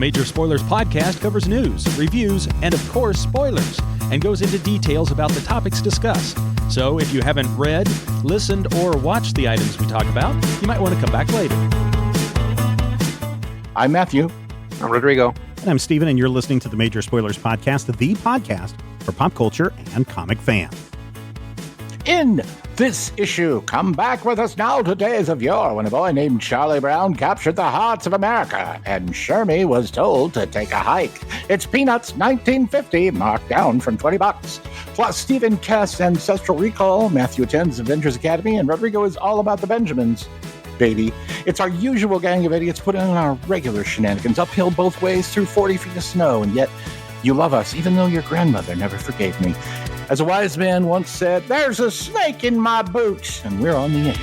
Major Spoilers podcast covers news, reviews, and of course, spoilers, and goes into details about the topics discussed. So if you haven't read, listened, or watched the items we talk about, you might want to come back later. I'm Matthew. I'm Rodrigo. And I'm Steven, and you're listening to the Major Spoilers podcast, the podcast for pop culture and comic fans. In this issue, come back with us now to days of yore when a boy named Charlie Brown captured the hearts of America and Shermie was told to take a hike. It's Peanuts 1950, marked down from $20. Plus, Stephen Kest's Ancestral Recall, Matthew attends Avengers Academy, and Rodrigo is all about the Benjamins. Baby. It's our usual gang of idiots put in our regular shenanigans uphill both ways through 40 feet of snow, and yet you love us even though your grandmother never forgave me. As a wise man once said, there's a snake in my boot, and we're on the air.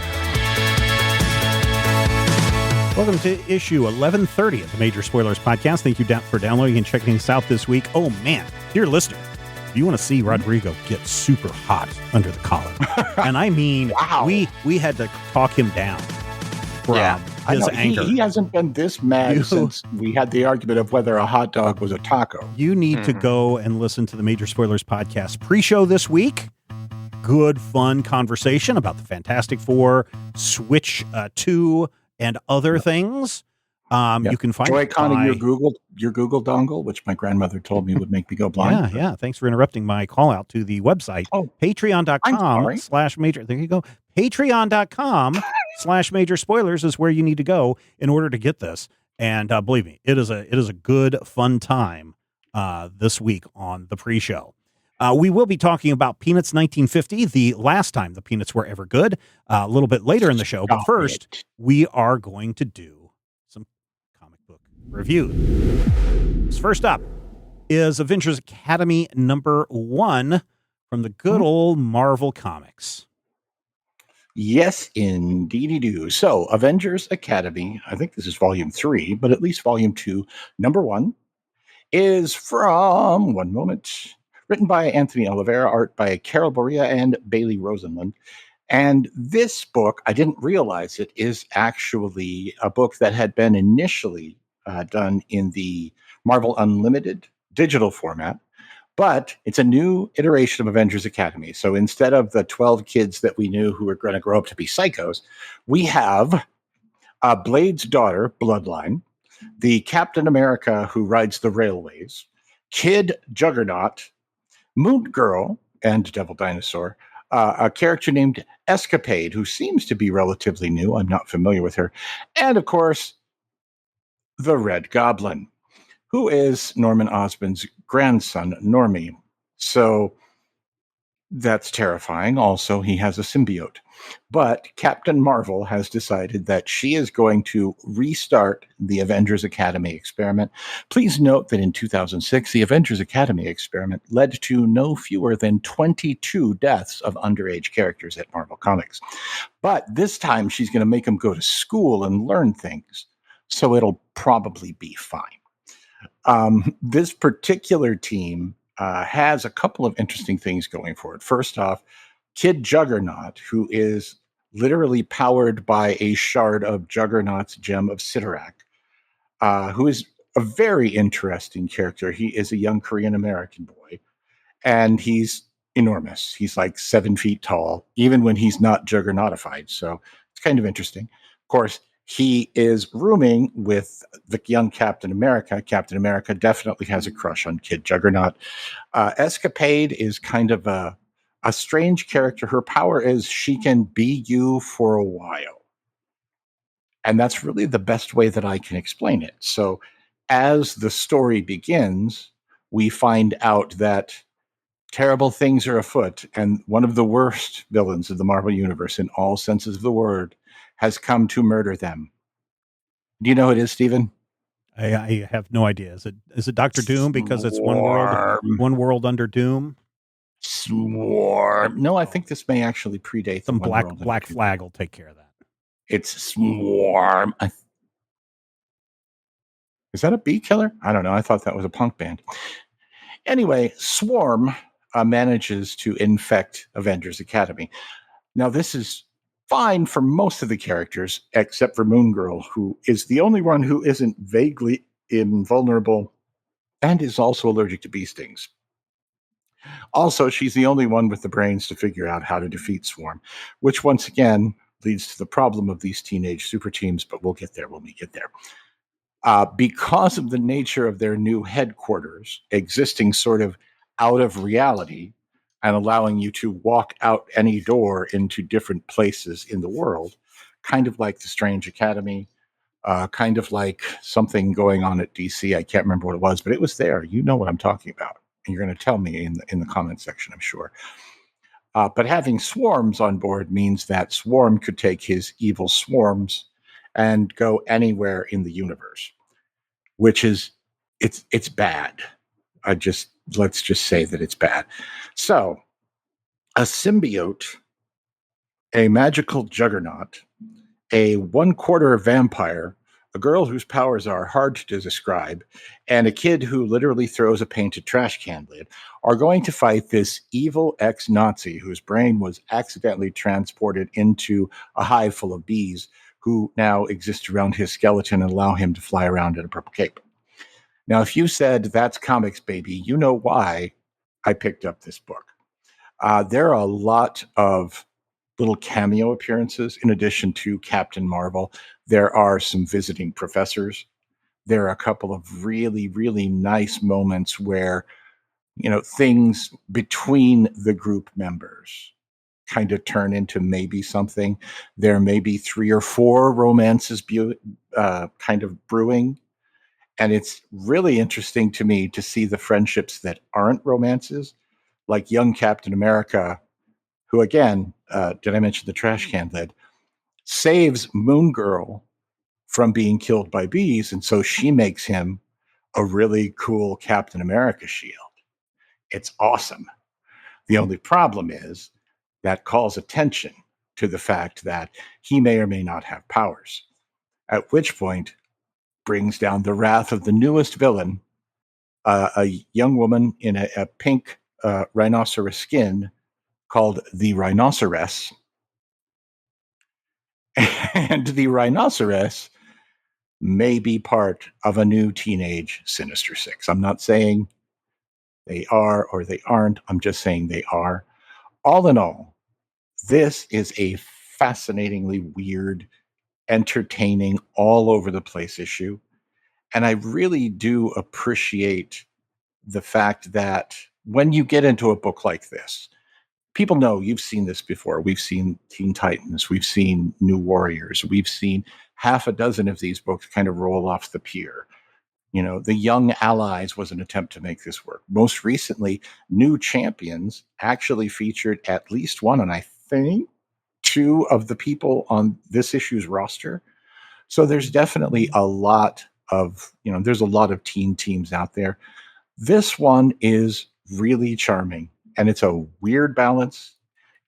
Welcome to issue 1130 of the Major Spoilers podcast. Thank you for downloading and checking us out this week. Oh man, dear listener, if you want to see Rodrigo get super hot under the collar, and I mean, wow. we had to talk him down from his anger. He hasn't been this mad since we had the argument of whether a hot dog was a taco. You need to go and listen to the Major Spoilers podcast pre-show this week. Good, fun conversation about the Fantastic Four, Switch 2, and other things. You can find Joy-Coning your Google dongle, which my grandmother told me would make me go blind. Yeah. Thanks for interrupting my call out to the website. Patreon.com/major. There you go. Patreon.com/major spoilers is where you need to go in order to get this. And believe me, it is a good, fun time this week on the pre-show. We will be talking about Peanuts 1950, the last time the Peanuts were ever good, a little bit later in the show. But first, we are going to do some comic book reviews. First up is Avengers Academy #1 from the good old Marvel Comics. Yes, indeedy do. So, Avengers Academy, I think this is volume 3, but at least volume 2, #1, is from, one moment, written by Anthony Oliveira, art by Carola Borellia and Bailie Rosenlund. And this book, I didn't realize it, is actually a book that had been initially done in the Marvel Unlimited digital format. But it's a new iteration of Avengers Academy. So instead of the 12 kids that we knew who were going to grow up to be psychos, we have Blade's daughter, Bloodline, the Captain America who rides the railways, Kid Juggernaut, Moon Girl, and Devil Dinosaur, a character named Escapade, who seems to be relatively new. I'm not familiar with her. And, of course, the Red Goblin, who is Norman Osborn's grandson, Normie. So that's terrifying. Also, he has a symbiote. But Captain Marvel has decided that she is going to restart the Avengers Academy experiment. Please note that in 2006, the Avengers Academy experiment led to no fewer than 22 deaths of underage characters at Marvel Comics. But this time, she's going to make them go to school and learn things. So it'll probably be fine. This particular team has a couple of interesting things going for it. First off, Kid Juggernaut, who is literally powered by a shard of Juggernaut's gem of Sidorak, who is a very interesting character. He is a young Korean-American boy, and he's enormous. He's like 7 feet tall, even when he's not Juggernautified. So it's kind of interesting. Of course, he is rooming with the young Captain America. Captain America definitely has a crush on Kid Juggernaut. Escapade is kind of a strange character. Her power is she can be you for a while. And that's really the best way that I can explain it. So as the story begins, we find out that terrible things are afoot, and one of the worst villains of the Marvel Universe in all senses of the word has come to murder them. Do you know who it is, Stephen? I have no idea. Is it Dr. Doom because it's one world under Doom? Swarm. No, I think this may actually predate some Black Flag will take care of that. It's Swarm. Is that a bee killer? I don't know. I thought that was a punk band. Anyway, Swarm manages to infect Avengers Academy. Now, this is fine for most of the characters, except for Moon Girl, who is the only one who isn't vaguely invulnerable, and is also allergic to bee stings. Also, she's the only one with the brains to figure out how to defeat Swarm, which once again leads to the problem of these teenage super teams, but we'll get there when we get there. Because of the nature of their new headquarters, existing sort of out of reality and allowing you to walk out any door into different places in the world, kind of like the Strange Academy, kind of like something going on at DC. I can't remember what it was, but it was there. You know what I'm talking about. And you're going to tell me in the comment section, I'm sure. But having swarms on board means that Swarm could take his evil swarms and go anywhere in the universe, which is it's bad. Let's just say that it's bad. So, a symbiote, a magical juggernaut, a 1/4 vampire, a girl whose powers are hard to describe, and a kid who literally throws a painted trash can lid are going to fight this evil ex-Nazi whose brain was accidentally transported into a hive full of bees who now exist around his skeleton and allow him to fly around in a purple cape. Now, if you said that's comics, baby, you know why I picked up this book. There are a lot of little cameo appearances in addition to Captain Marvel. There are some visiting professors. There are a couple of really, really nice moments where, things between the group members kind of turn into maybe something. There may be 3 or 4 romances kind of brewing. And it's really interesting to me to see the friendships that aren't romances, like young Captain America, who, again, did I mention the trash can lid, saves Moon Girl from being killed by bees. And so she makes him a really cool Captain America shield. It's awesome. The only problem is that calls attention to the fact that he may or may not have powers, at which point brings down the wrath of the newest villain, a young woman in a pink rhinoceros skin called the Rhinoceros. And the Rhinoceros may be part of a new teenage Sinister Six. I'm not saying they are or they aren't. I'm just saying they are. All in all, this is a fascinatingly weird, entertaining, all over the place issue. And I really do appreciate the fact that when you get into a book like this, people know you've seen this before. We've seen Teen Titans. We've seen New Warriors. We've seen half a dozen of these books kind of roll off the pier. The Young Allies was an attempt to make this work. Most recently, New Champions actually featured at least one, and I think 2 of the people on this issue's roster. So there's definitely a lot of, there's a lot of teen teams out there. This one is really charming, and it's a weird balance.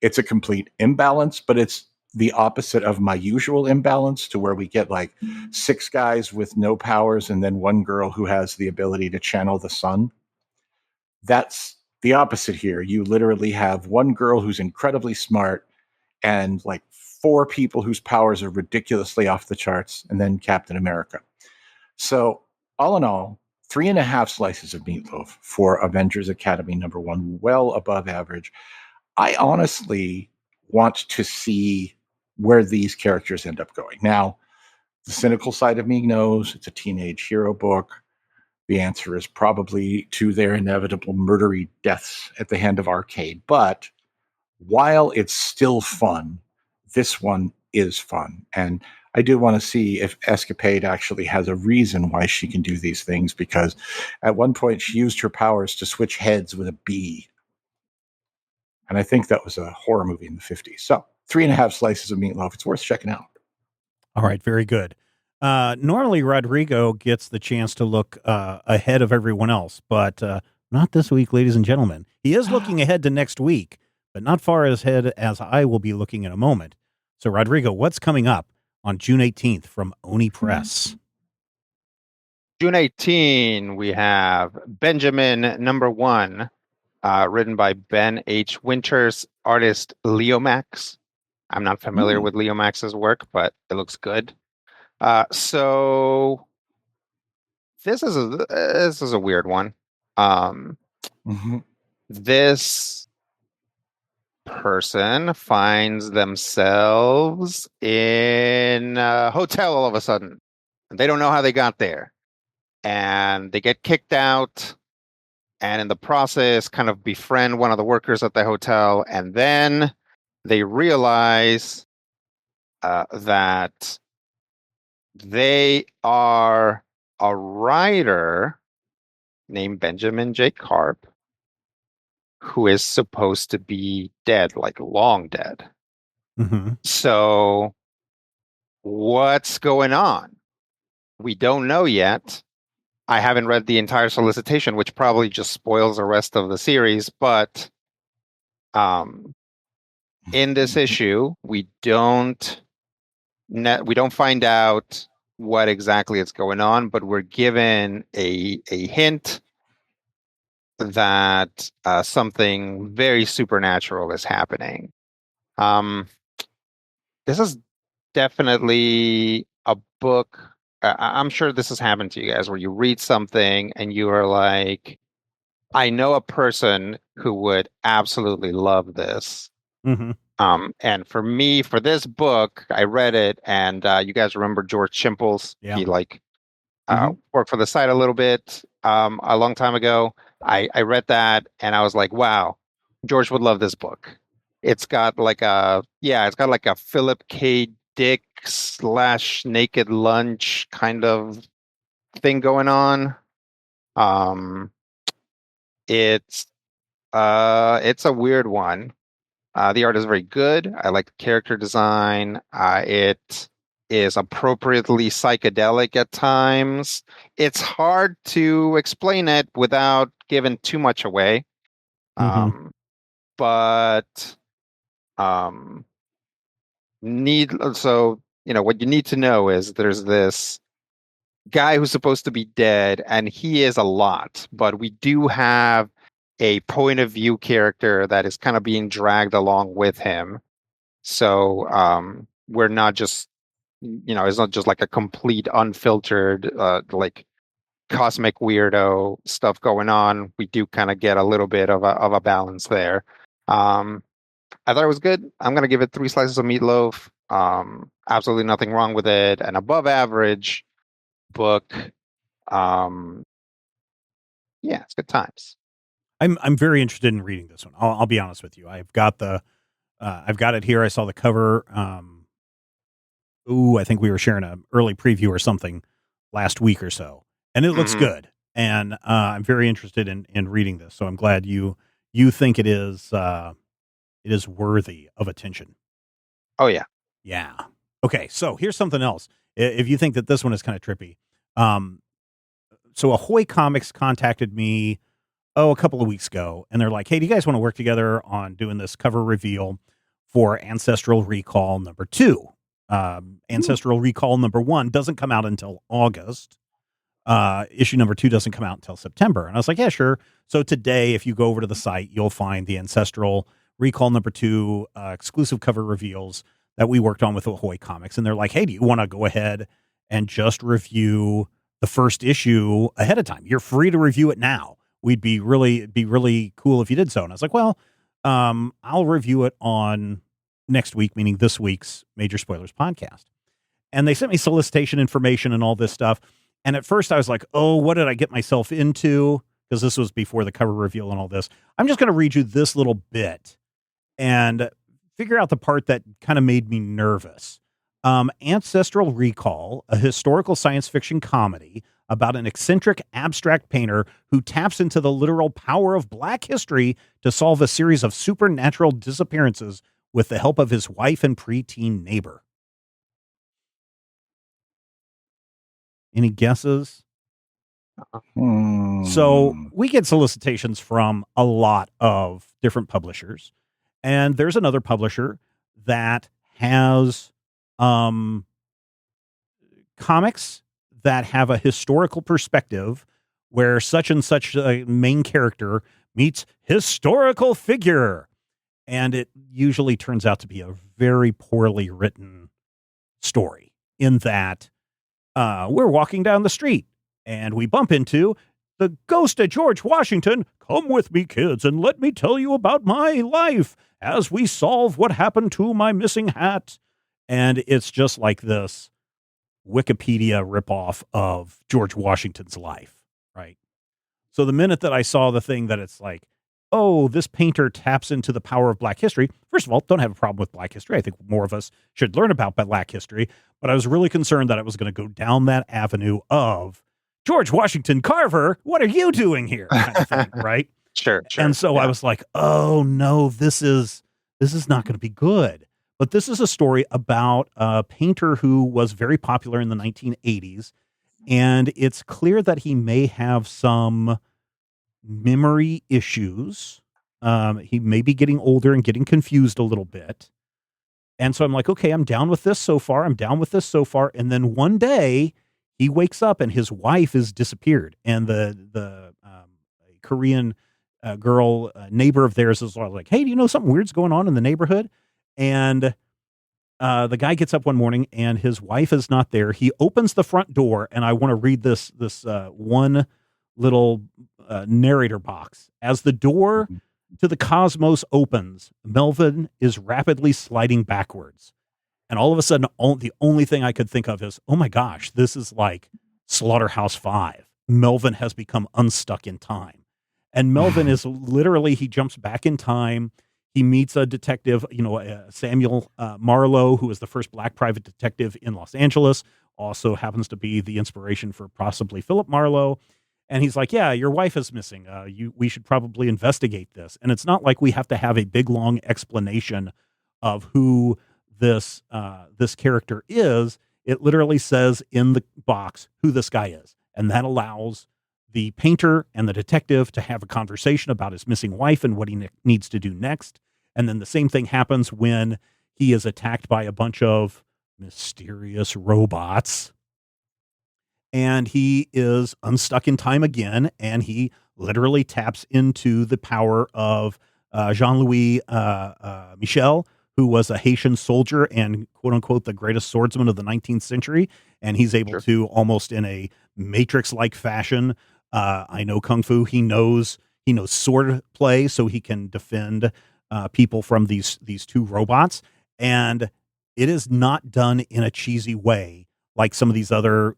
It's a complete imbalance, but it's the opposite of my usual imbalance, to where we get like 6 guys with no powers and then 1 girl who has the ability to channel the sun. That's the opposite here. You literally have 1 girl who's incredibly smart and like 4 people whose powers are ridiculously off the charts, and then Captain America. So all in all, 3.5 slices of meatloaf for Avengers Academy #1, well above average. I honestly want to see where these characters end up going. Now, the cynical side of me knows it's a teenage hero book. The answer is probably to their inevitable murdery deaths at the hand of Arcade. But while it's still fun, this one is fun. And I do want to see if Escapade actually has a reason why she can do these things, because at one point she used her powers to switch heads with a bee. And I think that was a horror movie in the 50s. So 3.5 slices of meatloaf. It's worth checking out. All right. Very good. Normally Rodrigo gets the chance to look ahead of everyone else, but not this week, ladies and gentlemen. He is looking ahead to next week, but not far ahead as I will be looking in a moment. So Rodrigo, what's coming up on June 18th from Oni Press? June 18, we have Benjamin #1, written by Ben H. Winters, artist Leo Max. I'm not familiar with Leo Max's work, but it looks good. So this is a weird one. Mhm. This person finds themselves in a hotel all of a sudden. And they don't know how they got there. And they get kicked out, and in the process kind of befriend one of the workers at the hotel. And then they realize that they are a writer named Benjamin J. Carp, who is supposed to be dead, like long dead. Mm-hmm. So what's going on? We don't know yet. I haven't read the entire solicitation, which probably just spoils the rest of the series, but in this issue, we don't find out what exactly is going on, but we're given a hint that something very supernatural is happening. This is definitely a book. I'm sure this has happened to you guys where you read something and you are like, I know a person who would absolutely love this. Mm-hmm. And for me, for this book, I read it, and you guys remember George Chimples? Yeah. He worked for the site a little bit a long time ago. I read that, and I was like, wow, George would love this book. It's got like a Philip K. Dick / Naked Lunch kind of thing going on. It's a weird one. The art is very good. I like the character design. It is appropriately psychedelic at times. It's hard to explain it without giving too much away. Mm-hmm. But what you need to know is there's this guy who's supposed to be dead, and he is a lot, but we do have a point of view character that is kind of being dragged along with him. So we're not just, it's not just like a complete unfiltered, like cosmic weirdo stuff going on. We do kind of get a little bit of a balance there. I thought it was good. I'm going to give it 3 slices of meatloaf. Absolutely nothing wrong with it. An above average book. Yeah, it's good times. I'm very interested in reading this one. I'll be honest with you. I've got it here. I saw the cover. I think we were sharing an early preview or something last week or so, and it looks good. And I'm very interested in reading this. So I'm glad you think it is worthy of attention. Oh yeah. Yeah. Okay. So here's something else. If you think that this one is kind of trippy, so AHOY Comics contacted me a couple of weeks ago, and they're like, hey, do you guys want to work together on doing this cover reveal for Ancestral Recall #2? Ancestral Recall #1 doesn't come out until August. Issue #2 doesn't come out until September. And I was like, yeah, sure. So today, if you go over to the site, you'll find the Ancestral Recall #2 exclusive cover reveals that we worked on with AHOY Comics. And they're like, hey, do you want to go ahead and just review the first issue ahead of time? You're free to review it now. It'd be really cool if you did so. And I was like, well, I'll review it on next week, meaning this week's Major Spoilers podcast. And they sent me solicitation information and all this stuff. And at first I was like, oh, what did I get myself into? Because this was before the cover reveal and all this. I'm just going to read you this little bit and figure out the part that kind of made me nervous. Ancestral Recall, a historical science fiction comedy about an eccentric abstract painter who taps into the literal power of Black history to solve a series of supernatural disappearances with the help of his wife and preteen neighbor. Any guesses? So we get solicitations from a lot of different publishers, and there's another publisher that has comics that have a historical perspective where such and such a main character meets historical figure. And it usually turns out to be a very poorly written story in that we're walking down the street And we bump into the ghost of George Washington. Come with me, kids, and let me tell you about my life as we solve what happened to my missing hat. And it's just like this Wikipedia ripoff of George Washington's life, right? So the minute that I saw the thing that it's like, oh, this painter taps into the power of Black history. First of all, don't have a problem with Black history. I think more of us should learn about Black history. But I was really concerned that it was going to go down that avenue of George Washington Carver, what are you doing here? Kind of thing, right? Sure. And so I was like, oh no, this is not going to be good. But this is a story about a painter who was very popular in the 1980s. And it's clear that he may have some memory issues. He may be getting older and getting confused a little bit. And so I'm like, okay, I'm down with this so far. And then one day he wakes up and his wife has disappeared. And the Korean girl neighbor of theirs is like, hey, do you know something weird's going on in the neighborhood? And the guy gets up one morning and his wife is not there. He opens the front door, and I want to read this one little narrator box. As the door to the cosmos opens, Melvin is rapidly sliding backwards. And all of a sudden, the only thing I could think of is, oh my gosh, this is like Slaughterhouse-Five. Melvin has become unstuck in time. And Melvin is literally, he jumps back in time. He meets a detective, Samuel Marlowe, who is the first Black private detective in Los Angeles, also happens to be the inspiration for possibly Philip Marlowe. And he's like, yeah, your wife is missing. We should probably investigate this. And it's not like we have to have a big, long explanation of who this character is. It literally says in the box who this guy is. And that allows the painter and the detective to have a conversation about his missing wife and what he needs to do next. And then the same thing happens when he is attacked by a bunch of mysterious robots. And he is unstuck in time again, and he literally taps into the power of Jean-Louis Michel, who was a Haitian soldier and quote-unquote the greatest swordsman of the 19th century. And he's able to, almost in a Matrix-like fashion, I know Kung Fu, he knows sword play, so he can defend people from these two robots. And it is not done in a cheesy way like some of these other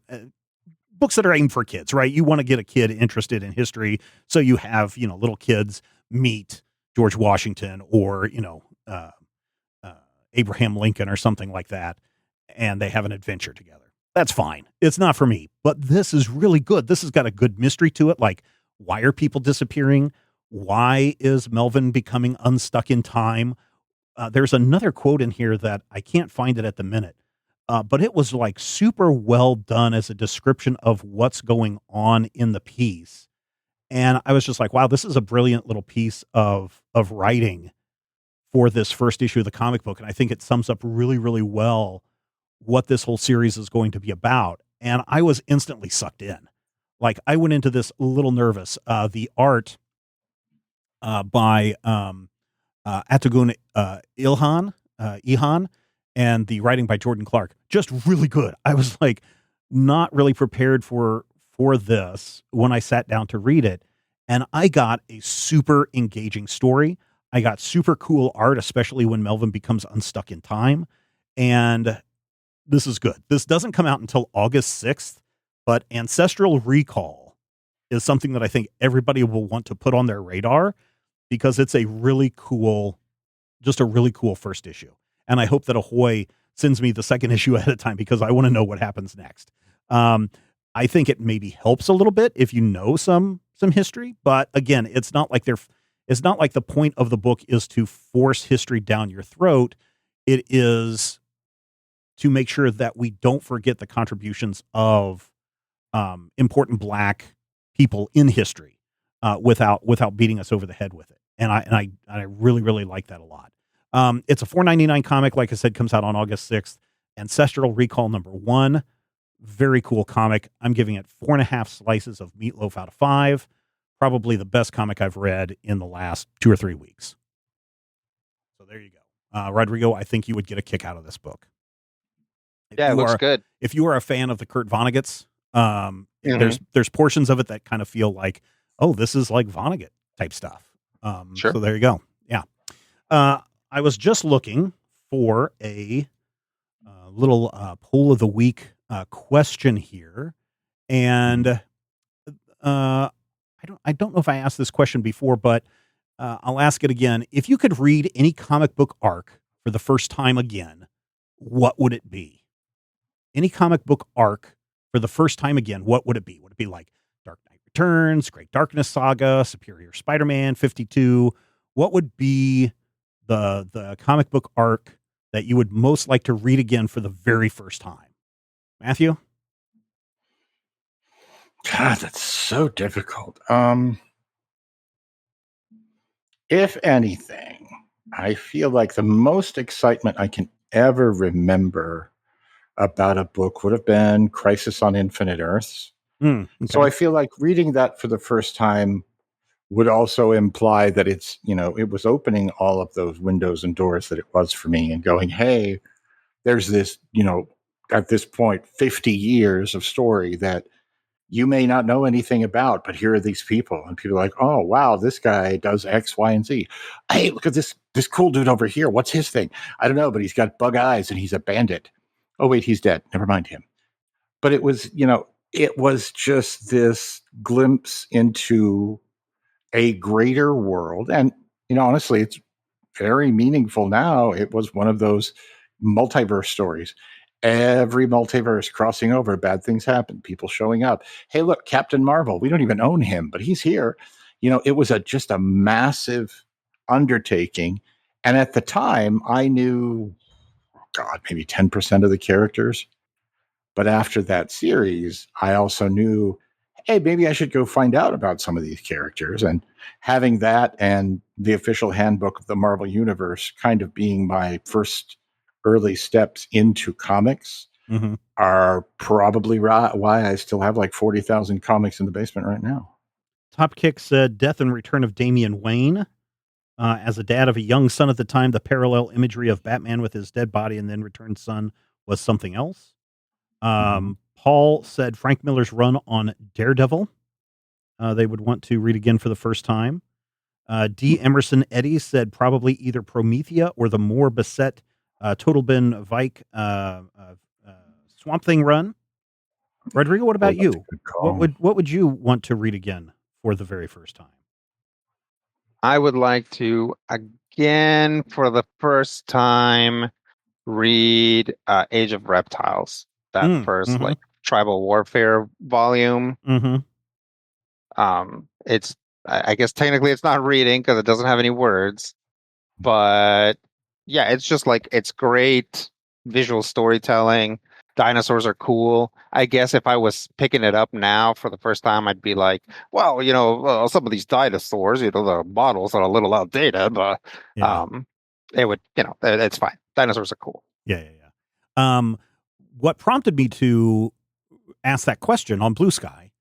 books that are aimed for kids, right? You want to get a kid interested in history, so you have, little kids meet George Washington or, Abraham Lincoln or something like that, and they have an adventure together. That's fine. It's not for me, but this is really good. This has got a good mystery to it. Like, why are people disappearing? Why is Melvin becoming unstuck in time? There's another quote in here that I can't find it at the minute. But it was like super well done as a description of what's going on in the piece. And I was just like, wow, this is a brilliant little piece of writing for this first issue of the comic book. And I think it sums up really, really well what this whole series is going to be about. And I was instantly sucked in. Like, I went into this a little nervous. The art by Atagun Ilhan, and the writing by Jordan Clark, just really good. I was like not really prepared for this when I sat down to read it. And I got a super engaging story. I got super cool art, especially when Melvin becomes unstuck in time. And this is good. This doesn't come out until August 6th, but Ancestral Recall is something that I think everybody will want to put on their radar because it's a really cool first issue. And I hope that AHOY sends me the second issue ahead of time because I want to know what happens next. I think it maybe helps a little bit if you know some history, but again, it's not like the point of the book is to force history down your throat. It is to make sure that we don't forget the contributions of important Black people in history without beating us over the head with it. And I really, really like that a lot. It's a $4.99 comic. Like I said, comes out on August 6th. Ancestral Recall #1. Very cool comic. I'm giving it 4.5 slices of meatloaf out of 5. Probably the best comic I've read in the last 2 or 3 weeks. So there you go. Rodrigo, I think you would get a kick out of this book. It looks good. If you are a fan of the Kurt Vonnegut's There's portions of it that kind of feel like, oh, this is like Vonnegut type stuff. Sure. So there you go. Yeah. I was just looking for a little poll of the week question here, and I don't know if I asked this question before, but I'll ask it again. If you could read any comic book arc for the first time again, what would it be? Any comic book arc for the first time again, what would it be? Would it be like Dark Knight Returns, Great Darkness Saga, Superior Spider-Man 52? What would be the comic book arc that you would most like to read again for the very first time? Matthew? God, that's so difficult. If anything, I feel like the most excitement I can ever remember about a book would have been Crisis on Infinite Earths. Okay. So I feel like reading that for the first time would also imply that it's, it was opening all of those windows and doors that it was for me and going, hey, there's this, at this point, 50 years of story that you may not know anything about, but here are these people. And people are like, oh, wow, this guy does X, Y, and Z. Hey, look at this cool dude over here. What's his thing? I don't know, but he's got bug eyes and he's a bandit. Oh, wait, he's dead. Never mind him. But it was, it was just this glimpse into a greater world. And, honestly, it's very meaningful now. It was one of those multiverse stories. Every multiverse crossing over, bad things happen, people showing up. Hey, look, Captain Marvel, we don't even own him, but he's here. It was just a massive undertaking. And at the time, I knew, God, maybe 10% of the characters. But after that series, I also knew, hey, maybe I should go find out about some of these characters. And having that and the official handbook of the Marvel Universe kind of being my first early steps into comics are probably why I still have like 40,000 comics in the basement right now. Top Kick said Death and Return of Damian Wayne. As a dad of a young son at the time, the parallel imagery of Batman with his dead body and then returned son was something else. Paul said Frank Miller's run on Daredevil. They would want to read again for the first time. D. Emerson Eddy said probably either Promethea or the more beset Total Ben Vike Swamp Thing run. Rodrigo, what about you? What would you want to read again for the very first time? I would like to again for the first time read Age of Reptiles. That first like tribal warfare volume. It's I guess technically it's not reading because it doesn't have any words, but yeah, it's just like it's great visual storytelling. Dinosaurs are cool. I guess if I was picking it up now for the first time, I'd be like, well, some of these dinosaurs, the models are a little outdated, but it would, it's fine. Dinosaurs are cool. Yeah. What prompted me to ask that question on Blue Sky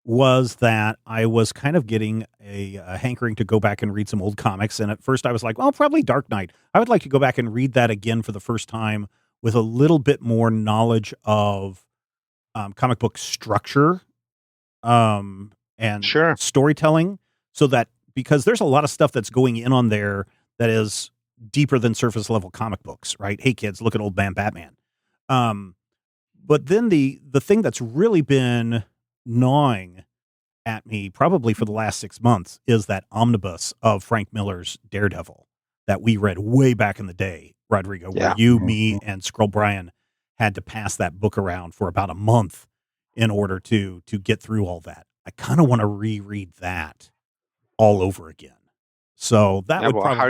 was that I was kind of getting a hankering to go back and read some old comics. And at first I was like, well, probably Dark Knight. I would like to go back and read that again for the first time with a little bit more knowledge of comic book structure and storytelling, so that because there's a lot of stuff that's going in on there that is deeper than surface level comic books, right? Hey kids, look at old man Batman. But then the thing that's really been gnawing at me probably for the last 6 months is that omnibus of Frank Miller's Daredevil that we read way back in the day, Rodrigo, where you, me, and Scroll Brian had to pass that book around for about a month in order to get through all that. I kind of want to reread that all over again. So that would probably. How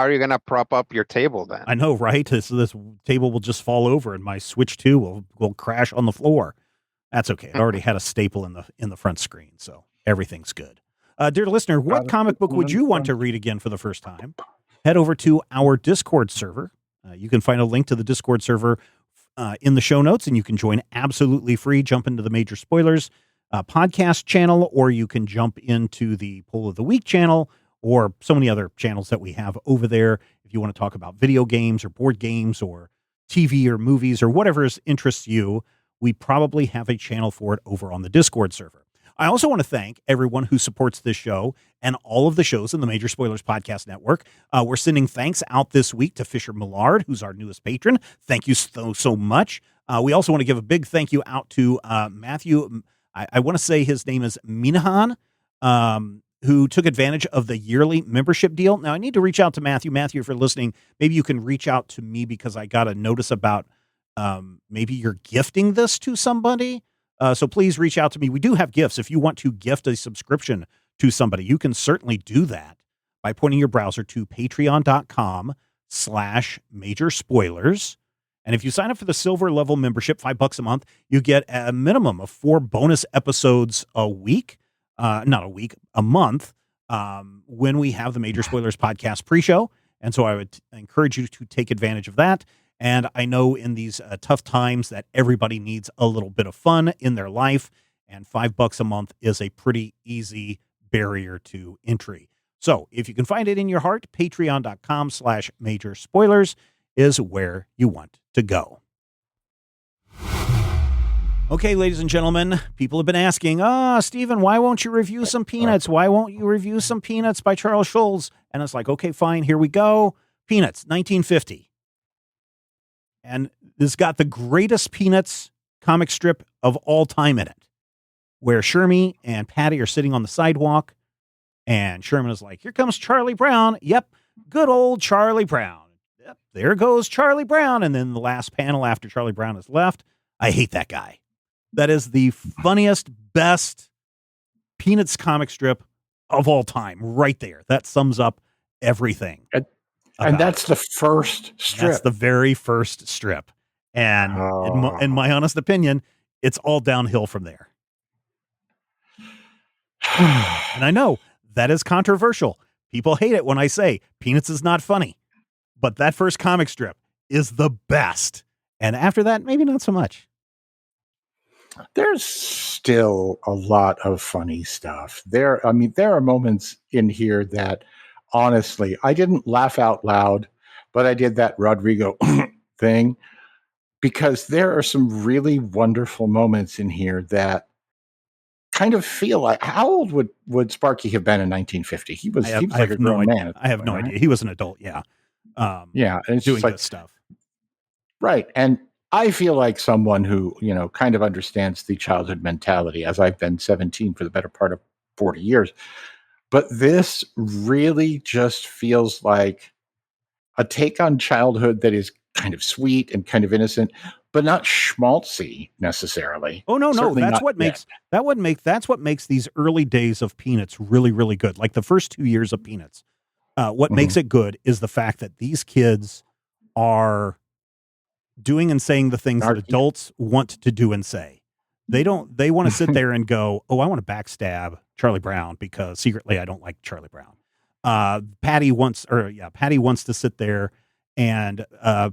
are you gonna prop up your table then? I know, right? So this table will just fall over, and my Switch 2 will crash on the floor. That's okay. It already had a staple in the front screen, so everything's good. Dear listener, what comic book would you want to read again for the first time? Head over to our Discord server. You can find a link to the Discord server in the show notes, and you can join absolutely free. Jump into the Major Spoilers podcast channel, or you can jump into the Poll of the Week channel, or so many other channels that we have over there. If you want to talk about video games or board games or TV or movies or whatever interests you, we probably have a channel for it over on the Discord server. I also want to thank everyone who supports this show and all of the shows in the Major Spoilers Podcast Network. We're sending thanks out this week to Fisher Millard, who's our newest patron. Thank you so much. We also want to give a big thank you out to Matthew. I want to say his name is Minahan, who took advantage of the yearly membership deal. Now, I need to reach out to Matthew. Matthew, if you're listening, maybe you can reach out to me because I got a notice about maybe you're gifting this to somebody. So please reach out to me. We do have gifts. If you want to gift a subscription to somebody, you can certainly do that by pointing your browser to patreon.com/major spoilers. And if you sign up for the silver level membership, $5 a month, you get a minimum of 4 bonus episodes a week, a month, when we have the Major Spoilers Podcast pre-show. And so I would encourage you to take advantage of that. And I know in these tough times that everybody needs a little bit of fun in their life, and $5 a month is a pretty easy barrier to entry. So if you can find it in your heart, patreon.com/major spoilers is where you want to go. Okay, ladies and gentlemen, people have been asking, Stephen, why won't you review some Peanuts? Why won't you review some Peanuts by Charles Schulz? And it's like, okay, fine, here we go. Peanuts, 1950. And this got the greatest Peanuts comic strip of all time in it, where Shermie and Patty are sitting on the sidewalk, and Sherman is like, here comes Charlie Brown. Yep, good old Charlie Brown. Yep, there goes Charlie Brown. And then the last panel after Charlie Brown has left, I hate that guy. That is the funniest, best Peanuts comic strip of all time right there. That sums up everything. And that's the first strip. That's the very first strip. And in my honest opinion, it's all downhill from there. And I know that is controversial. People hate it when I say Peanuts is not funny, but that first comic strip is the best. And after that, maybe not so much. There's still a lot of funny stuff. There are moments in here that, honestly, I didn't laugh out loud, but I did that Rodrigo thing, because there are some really wonderful moments in here that kind of feel like, how old would Sparky have been in 1950? He was like a grown man. I have no idea. He was an adult. Yeah. And it's doing like, this stuff. Right. And I feel like someone who, kind of understands the childhood mentality, as I've been 17 for the better part of 40 years. But this really just feels like a take on childhood that is kind of sweet and kind of innocent, but not schmaltzy necessarily. Oh, no. That's what makes these early days of Peanuts really, really good. Like the first 2 years of Peanuts. What makes it good is the fact that these kids are doing and saying the things that adults want to do and say. They want to sit there and go, oh, I want to backstab Charlie Brown because secretly I don't like Charlie Brown. Patty wants to sit there and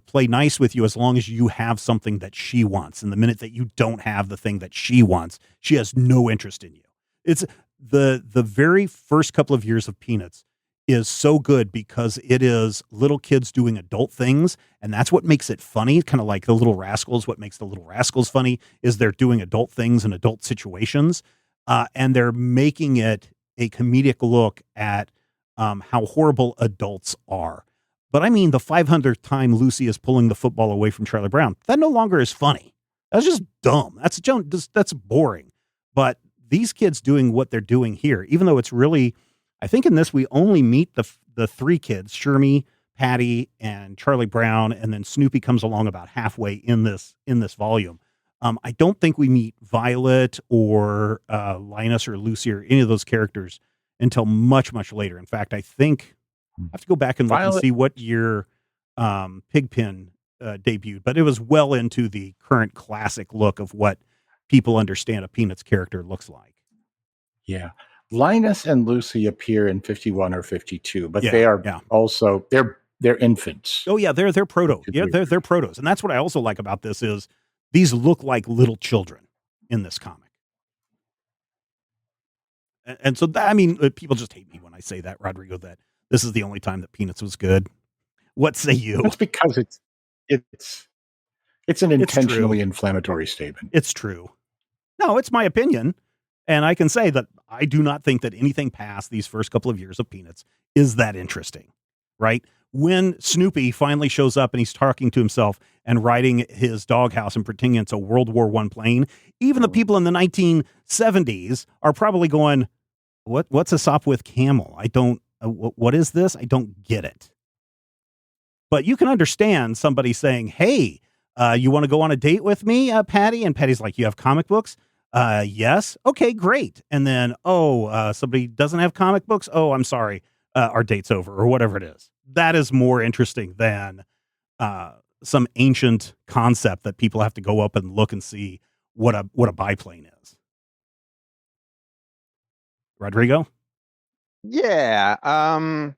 play nice with you as long as you have something that she wants. And the minute that you don't have the thing that she wants, she has no interest in you. It's the very first couple of years of Peanuts is so good because it is little kids doing adult things, and that's what makes it funny. Kind of like the Little Rascals. What makes the Little Rascals funny is they're doing adult things in adult situations, and they're making it a comedic look at how horrible adults are. But I mean, the 500th time Lucy is pulling the football away from Charlie Brown, that no longer is funny. That's just dumb. That's boring. But these kids doing what they're doing here, even though it's really, I think in this we only meet the 3 kids, Shermie, Patty, and Charlie Brown, and then Snoopy comes along about halfway in this volume. I don't think we meet Violet or Linus or Lucy or any of those characters until much, much later. In fact, I think I have to go back and look and see what year Pigpen debuted, but it was well into the current classic look of what people understand a Peanuts character looks like. Yeah. Linus and Lucy appear in 51 or 52, but they are also they're infants. Oh yeah, they're proto. Yeah, they're protos. And that's what I also like about this is these look like little children in this comic. And so that, I mean, people just hate me when I say that, Rodrigo, that this is the only time that Peanuts was good. What say you? That's because It's an It's true. intentionally inflammatory statement. It's true. No, it's my opinion. And I can say that I do not think that anything past these first couple of years of Peanuts is that interesting, right? When Snoopy finally shows up and he's talking to himself and riding his doghouse and pretending it's a World War I plane, even the people in the 1970s are probably going, what's a sop with camel? I don't, what is this? I don't get it. But you can understand somebody saying, hey, you want to go on a date with me, Patty? And Patty's like, you have comic books? Yes. Okay, great. And then, somebody doesn't have comic books. Oh, I'm sorry. Our date's over, or whatever it is. That is more interesting than some ancient concept that people have to go up and look and see what a biplane is. Rodrigo? Yeah. I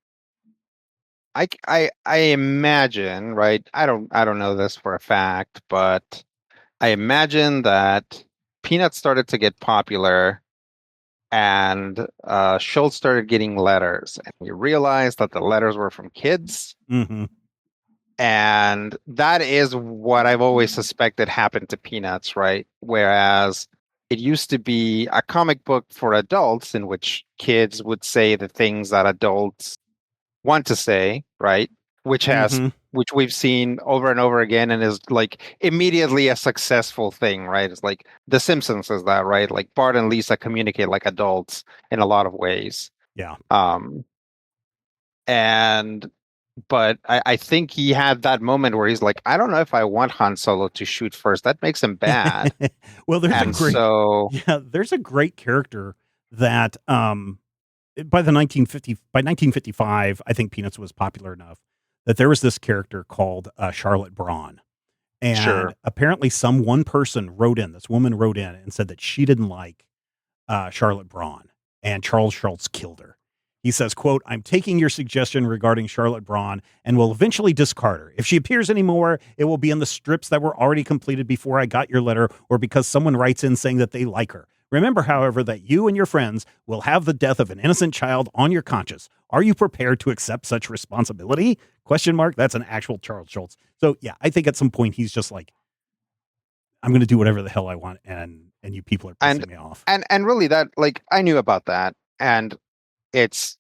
imagine, right? I don't know this for a fact, but I imagine that Peanuts started to get popular and Schultz started getting letters, and we realized that the letters were from kids. Mm-hmm. And that is what I've always suspected happened to Peanuts, right? Whereas it used to be a comic book for adults in which kids would say the things that adults want to say, right? Which we've seen over and over again and is like immediately a successful thing, right? It's like The Simpsons is that, right? Like Bart and Lisa communicate like adults in a lot of ways. Yeah. But I think he had that moment where he's like, I don't know if I want Han Solo to shoot first. That makes him bad. Well, there's a great character that by 1955, I think Peanuts was popular enough that there was this character called Charlotte Braun. And apparently one woman wrote in and said that she didn't like Charlotte Braun, and Charles Schultz killed her. He says, quote, I'm taking your suggestion regarding Charlotte Braun and will eventually discard her. If she appears anymore, it will be in the strips that were already completed before I got your letter or because someone writes in saying that they like her. Remember, however, that you and your friends will have the death of an innocent child on your conscience. Are you prepared to accept such responsibility? ? That's an actual Charles Schultz. So, yeah, I think at some point he's just like, I'm going to do whatever the hell I want, and you people are pissing me off. And really that, like, I knew about that, and it's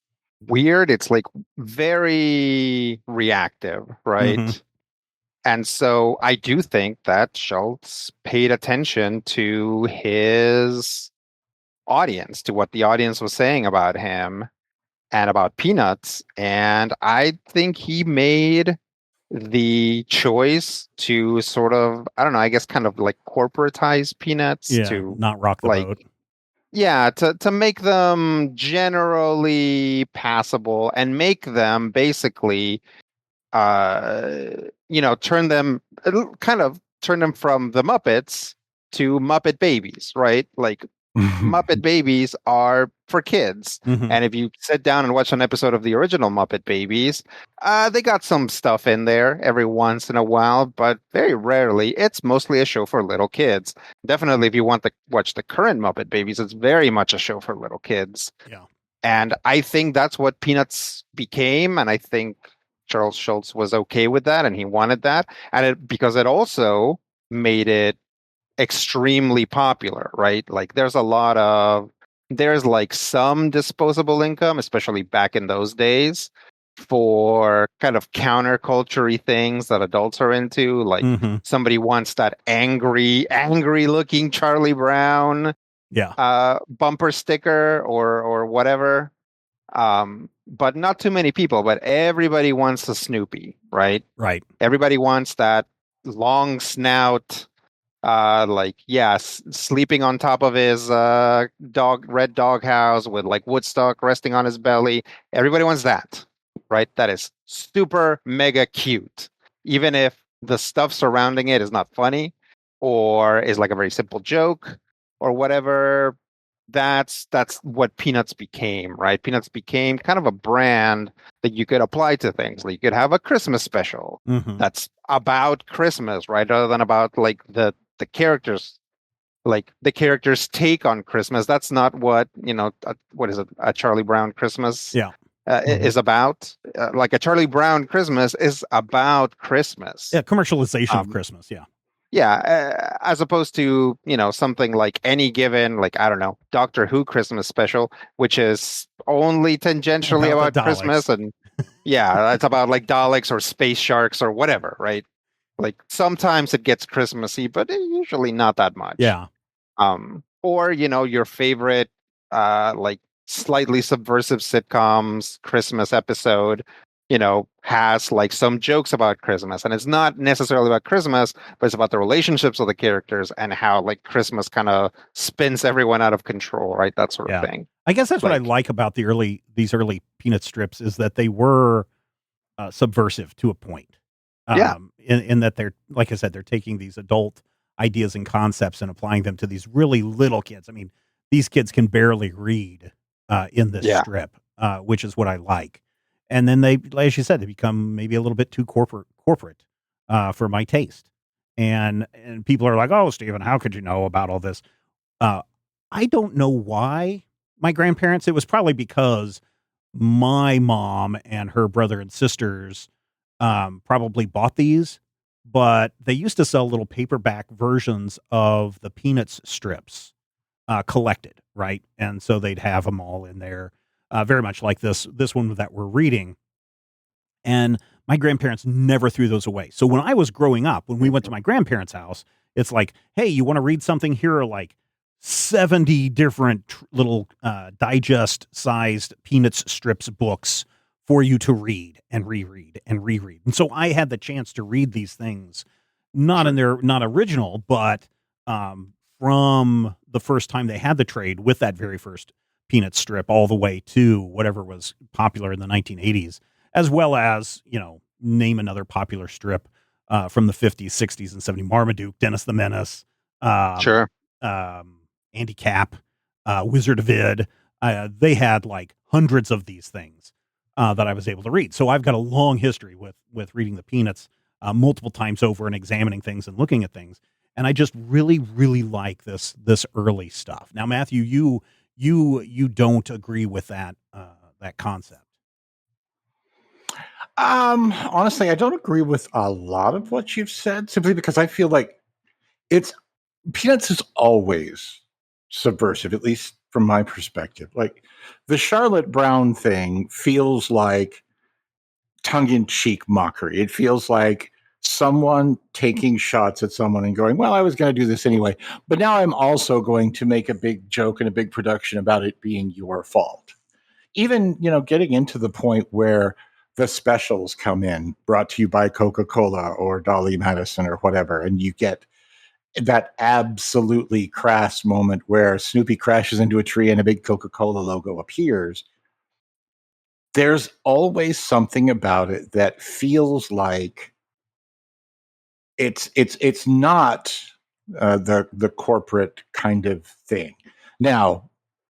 weird. It's like very reactive, right? Mm-hmm. And so I do think that Schultz paid attention to his audience, to what the audience was saying about him and about Peanuts. And I think he made the choice to sort of, I don't know, I guess kind of like corporatize Peanuts, to not rock the boat. Yeah, to make them generally passable and make them basically turn them from the Muppets to Muppet Babies, right? Like Muppet Babies are for kids. Mm-hmm. And if you sit down and watch an episode of the original Muppet Babies, they got some stuff in there every once in a while, but very rarely. It's mostly a show for little kids. Definitely, if you want to watch the current Muppet Babies, it's very much a show for little kids. Yeah. And I think that's what Peanuts became, and I think Charles Schultz was okay with that, and he wanted that, and because it also made it extremely popular, right? Like there's like some disposable income, especially back in those days, for kind of counterculture-y things that adults are into. Like somebody wants that angry looking Charlie Brown bumper sticker or whatever. But not too many people, but everybody wants a Snoopy, right? Right. Everybody wants that long snout, sleeping on top of his red dog house with like Woodstock resting on his belly. Everybody wants that, right? That is super mega cute. Even if the stuff surrounding it is not funny or is like a very simple joke or whatever. That's what Peanuts became, right? Peanuts became kind of a brand that you could apply to things. Like you could have a Christmas special that's about Christmas, right? Rather than about like the characters, like the characters' take on Christmas. That's not what, what is it? A Charlie Brown Christmas is about. Like a Charlie Brown Christmas is about Christmas. Yeah, commercialization of Christmas, yeah. Yeah, as opposed to, something like any given, like, I don't know, Doctor Who Christmas special, which is only tangentially About the about Christmas. Daleks. And yeah, that's about like Daleks or space sharks or whatever, right? Like sometimes it gets Christmassy, but usually not that much. Yeah. Or, your favorite, like slightly subversive sitcoms Christmas episode, has like some jokes about Christmas, and it's not necessarily about Christmas, but it's about the relationships of the characters and how like Christmas kind of spins everyone out of control, right? That sort of thing. I guess that's what I Like- like about these early Peanut strips is that they were subversive to a point. Yeah. In that they're, like I said, they're taking these adult ideas and concepts and applying them to these really little kids. I mean, these kids can barely read in this Yeah. strip, which is what I like. And then they, as you said, they become maybe a little bit too corporate for my taste. And people are like, "Oh, Stephen, how could you know about all this?" I don't know why my grandparents. It was probably because my mom and her brother and sisters probably bought these, but they used to sell little paperback versions of the Peanuts strips collected, right? And so they'd have them all in there, very much like this one that we're reading. And my grandparents never threw those away. So when I was growing up, when we went to my grandparents' house, it's like, hey, you want to read something? Here are like 70 different little digest-sized Peanuts strips books for you to read and reread and reread. And so I had the chance to read these things, not original, but from the first time they had the trade with that very first Peanut strip all the way to whatever was popular in the 1980s, as well as, name another popular strip from the 50s, 60s, and 70s. Marmaduke, Dennis the Menace. Sure. Andy Cap, Wizard of Id. They had like hundreds of these things that I was able to read. So I've got a long history with reading the Peanuts multiple times over and examining things and looking at things. And I just really, really like this early stuff. Now, Matthew, you don't agree with that concept. Honestly, I don't agree with a lot of what you've said, simply because I feel like Peanuts is always subversive, at least from my perspective. Like the Charlotte Brown thing feels like tongue-in-cheek mockery. It feels like someone taking shots at someone and going, well, I was going to do this anyway, but now I'm also going to make a big joke and a big production about it being your fault. Even, getting into the point where the specials come in, brought to you by Coca-Cola or Dolly Madison or whatever, and you get that absolutely crass moment where Snoopy crashes into a tree and a big Coca-Cola logo appears. There's always something about it that feels like it's not the corporate kind of thing. Now,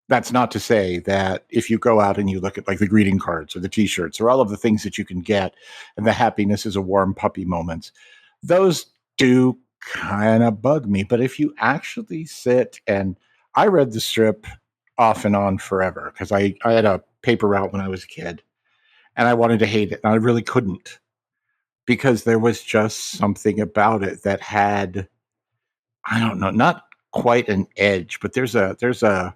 that's not to say that if you go out and you look at like the greeting cards or the T-shirts or all of the things that you can get, and the happiness is a warm puppy moments, those do kind of bug me. But if you actually sit and I read the strip off and on forever because I had a paper route when I was a kid and I wanted to hate it and I really couldn't because there was just something about it that had, I don't know, not quite an edge, but there's a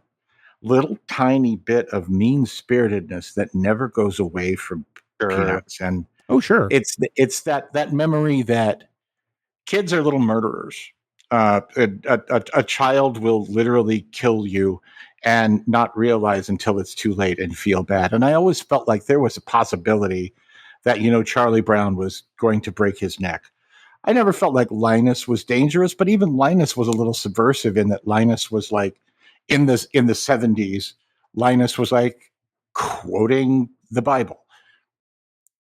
little tiny bit of mean-spiritedness that never goes away from Peanuts. And oh, sure, it's that memory that kids are little murderers. A child will literally kill you and not realize until it's too late and feel bad. And I always felt like there was a possibility that, Charlie Brown was going to break his neck. I never felt like Linus was dangerous, but even Linus was a little subversive in that Linus was like, in the 70s, Linus was like quoting the Bible.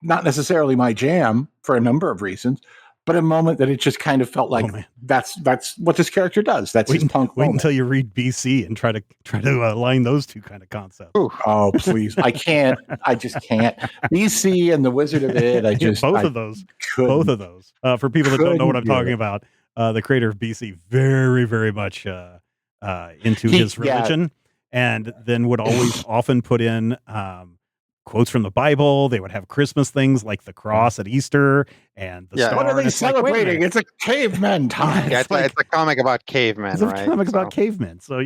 Not necessarily my jam for a number of reasons, but a moment that it just kind of felt like that's what this character does. That's his punk wait moment. until you read BC and try to align those two kind of concepts. Ooh. Oh, please. I can't. I just can't. BC and the Wizard of Id, both of those. For people that don't know what I'm talking about, the creator of BC, very, very much into his religion, and then would always often put in quotes from the Bible. They would have Christmas things like the cross at Easter and the star. What are and they it's like, wait a celebrating? minute. It's a caveman time. Yeah, It's it's a comic about cavemen, It's a right? comic about cavemen. So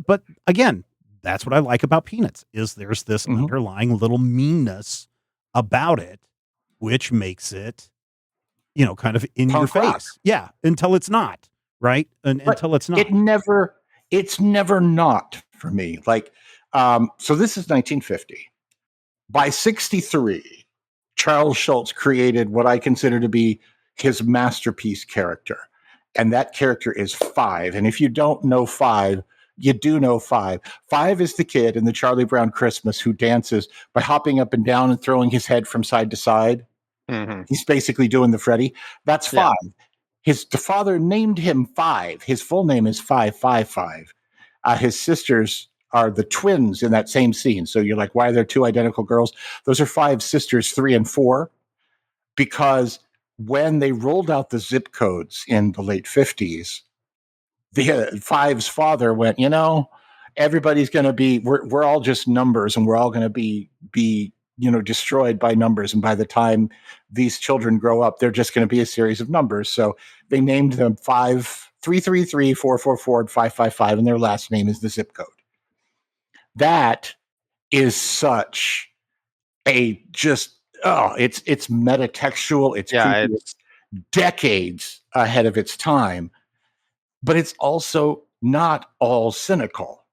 but again, that's what I like about Peanuts is there's this underlying little meanness about it, which makes it, kind of in your face. Yeah, until it's not, right? Until it's not. It's never not for me. Like, so this is 1950. By 63, Charles Schulz created what I consider to be his masterpiece character. And that character is Five. And if you don't know Five, you do know Five. Five is the kid in the Charlie Brown Christmas who dances by hopping up and down and throwing his head from side to side. Mm-hmm. He's basically doing the Freddy. That's Five. Yeah. The father named him Five. His full name is 555. His sisters are the twins in that same scene. So you're like, why are there two identical girls? Those are Five's sisters, 3 and 4, because when they rolled out the zip codes in the late 50s, the Five's father went, everybody's going to be, we're all just numbers, and we're all going to be destroyed by numbers. And by the time these children grow up, they're just going to be a series of numbers. So they named them 333, 444, and 555, and their last name is the zip code. That is such a it's metatextual. It's decades ahead of its time, but it's also not all cynical,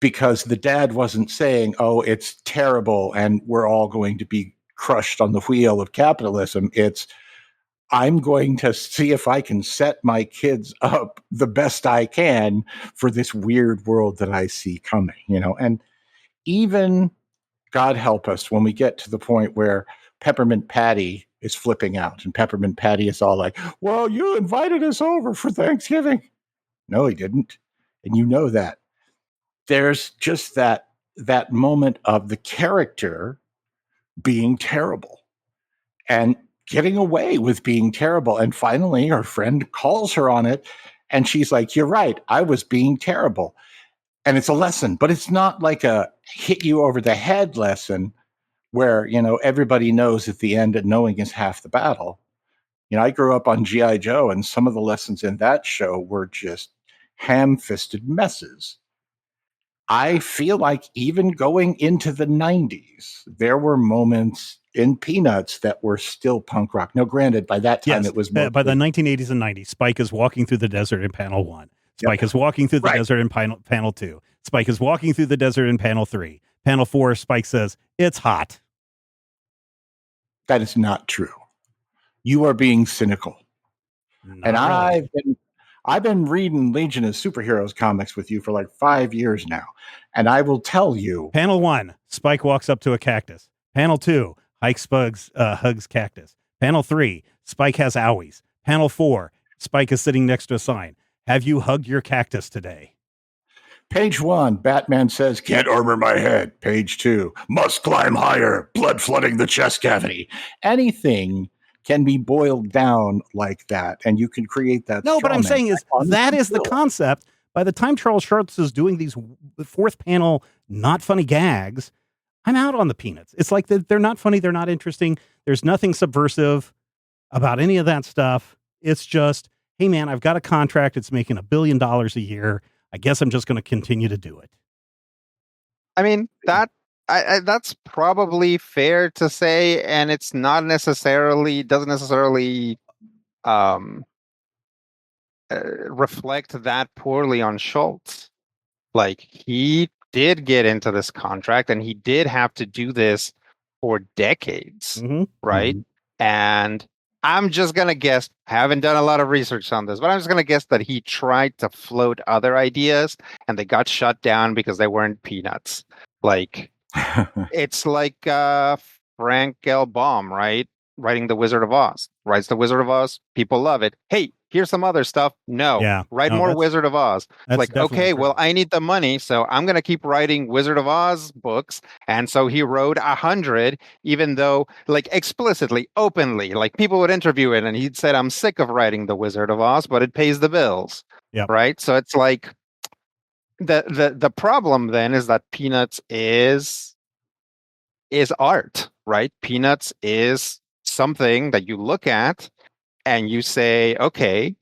because the dad wasn't saying, oh, it's terrible and we're all going to be crushed on the wheel of capitalism. It's, I'm going to see if I can set my kids up the best I can for this weird world that I see coming, and even, God help us, when we get to the point where Peppermint Patty is flipping out and Peppermint Patty is all like, well, you invited us over for Thanksgiving. No, he didn't. And you know that. There's just that moment of the character being terrible and getting away with being terrible. And finally, her friend calls her on it. And she's like, you're right. I was being terrible. And it's a lesson, but it's not like a hit you over the head lesson where, everybody knows at the end that knowing is half the battle. I grew up on G.I. Joe, and some of the lessons in that show were just ham-fisted messes. I feel like even going into the 90s, there were moments in Peanuts that were still punk rock. Now, granted, by that time it was by the 1980s and 90s, Spike is walking through the desert in panel 1. Spike is walking through the desert in panel 2. Spike is walking through the desert in panel 3. Panel 4, Spike says, it's hot. That is not true. You are being cynical. Not really. I've been reading Legion of Superheroes comics with you for like 5 years now. And I will tell you. Panel 1, Spike walks up to a cactus. Panel 2, hugs cactus. Panel 3, Spike has owies. Panel 4, Spike is sitting next to a sign. Have you hugged your cactus today? Page 1, Batman says, can't armor my head. Page 2, must climb higher, blood flooding the chest cavity. Anything can be boiled down like that, and you can create that. No, but I'm saying is that is the concept. By the time Charles Schulz is doing these fourth panel not funny gags, I'm out on the Peanuts. It's like they're not funny, they're not interesting. There's nothing subversive about any of that stuff. It's just, hey man, I've got a contract. It's making $1 billion a year. I guess I'm just going to continue to do it. I mean, that's probably fair to say, and it's not necessarily doesn't necessarily reflect that poorly on Schulz. Like, he did get into this contract, and he did have to do this for decades, right? Mm-hmm. And I'm just gonna guess. Haven't done a lot of research on this, but I'm just gonna guess that he tried to float other ideas, and they got shut down because they weren't Peanuts. Like. It's like Frank L. Baum, right? Writing The Wizard of Oz. Writes The Wizard of Oz. People love it. Hey, here's some other stuff. No. Write more Wizard of Oz. Like, okay, well, I need the money, so I'm going to keep writing Wizard of Oz books. And so he wrote 100, even though, like, explicitly, openly, like, people would interview it, and he'd said, I'm sick of writing The Wizard of Oz, but it pays the bills. Yeah. Right? So it's like, the problem then is that Peanuts is art, right? Peanuts is something that you look at and you say, okay,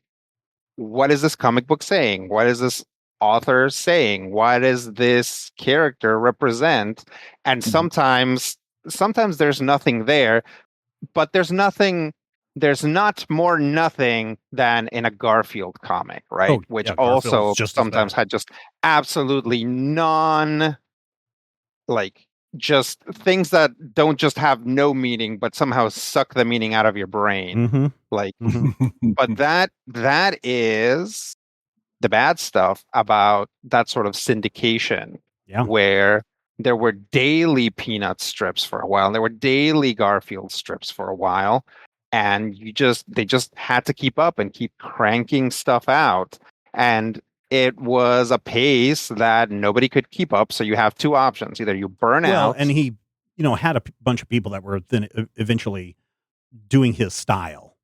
what is this comic book saying? What is this author saying? What does this character represent? And sometimes there's nothing there, but there's not more nothing than in a Garfield comic, right? Oh, Which yeah, Garfield's also just as sometimes bad. had just absolutely like just things that don't just have no meaning, but somehow suck the meaning out of your brain. Mm-hmm. Like, Mm-hmm. but that is the bad stuff about that sort of syndication, Yeah. where there were daily Peanut strips for a while, and there were daily Garfield strips for a while, and they just had to keep up and keep cranking stuff out, and it was a pace that nobody could keep up. So you have two options: either you burn Well, out, and he, had a bunch of people that were then eventually doing his style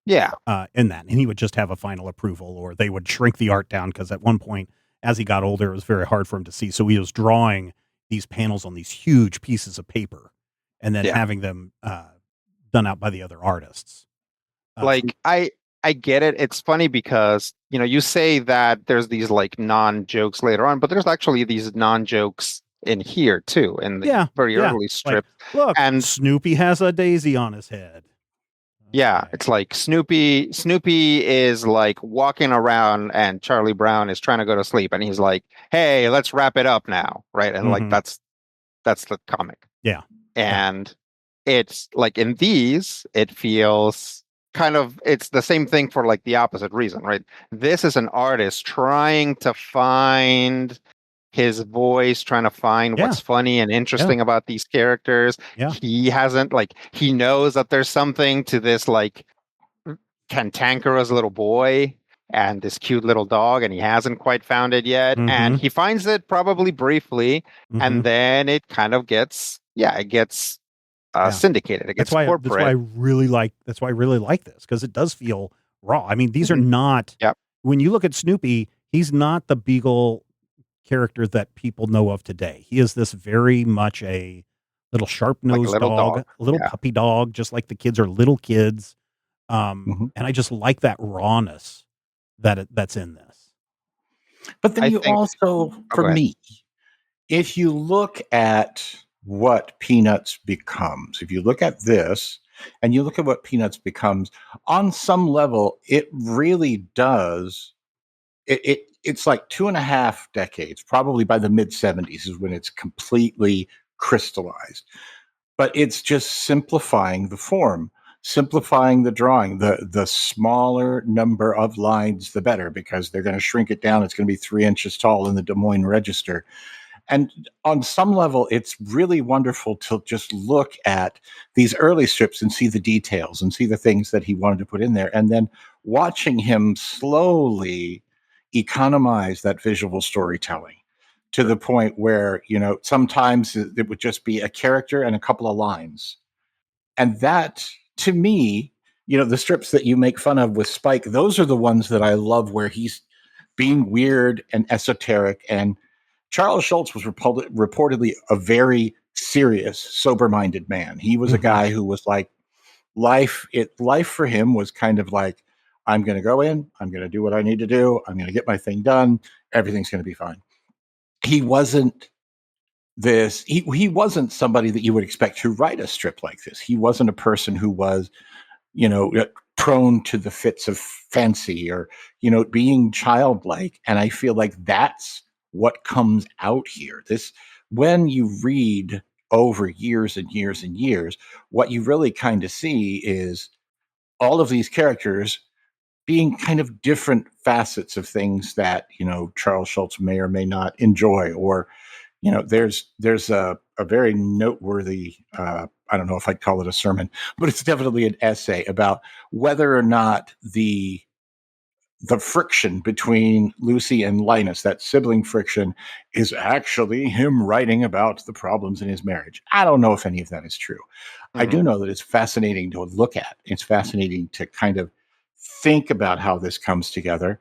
yeah, in that, and he would just have a final approval, or they would shrink the art down because at one point, as he got older, it was very hard for him to see. So he was drawing these panels on these huge pieces of paper, and then yeah. having them done out by the other artists. Like I get it. It's funny because, you say that there's these like non-jokes later on, but there's actually these non-jokes in here too, in the very early Like, strip. look, And Snoopy has a daisy on his head. yeah, Okay. it's like Snoopy is like walking around and Charlie Brown is trying to go to sleep and he's like, "Hey, let's wrap it up now." Right? And like Mhm. that's the comic. Yeah. And it's like in these, it feels it's the same thing for like the opposite reason, right? This is an artist trying to find his voice, trying to find Yeah. what's funny and interesting about these characters. Yeah. He knows that there's something to this like cantankerous little boy and this cute little dog, and he hasn't quite found it yet. And Mhm. he finds it probably briefly, and Mhm. then it kind of gets Yeah. syndicated. It gets corporate. That's why I really like this, because it does feel raw. I mean, these are not. Yep. When you look at Snoopy, he's not the Beagle character that people know of today. He is this very much a little sharp-nosed little dog. a little Yeah. puppy dog, just like the kids are little kids. Mhm. And I just like that rawness that's in this. But then I you think- also, for go ahead. me, if you look at what Peanuts becomes, if you look at this and you look at what Peanuts becomes, on some level, it really does. It's like 2.5 decades, probably by the mid 70s is when it's completely crystallized. But it's just simplifying the form, simplifying the drawing. The smaller number of lines, the better, because they're going to shrink it down. It's going to be 3 inches tall in the Des Moines Register. And on some level, it's really wonderful to just look at these early strips and see the details and see the things that he wanted to put in there. And then watching him slowly economize that visual storytelling to the point where, sometimes it would just be a character and a couple of lines. And that, to me, the strips that you make fun of with Spike, those are the ones that I love, where he's being weird and esoteric. And Charles Schulz was reportedly a very serious, sober-minded man. He was a guy who was like, life for him was kind of like, I'm going to go in, I'm going to do what I need to do, I'm going to get my thing done, everything's going to be fine. He wasn't he wasn't somebody that you would expect to write a strip like this. He wasn't a person who was, prone to the fits of fancy or, being childlike. And I feel like that's what comes out here. When you read over years and years and years, what you really kind of see is all of these characters being kind of different facets of things that, Charles Schulz may or may not enjoy, or, there's a very noteworthy, I don't know if I'd call it a sermon, but it's definitely an essay about whether or not the friction between Lucy and Linus, that sibling friction, is actually him writing about the problems in his marriage. I don't know if any of that is true. I do know that it's fascinating to look at. It's fascinating to kind of think about how this comes together.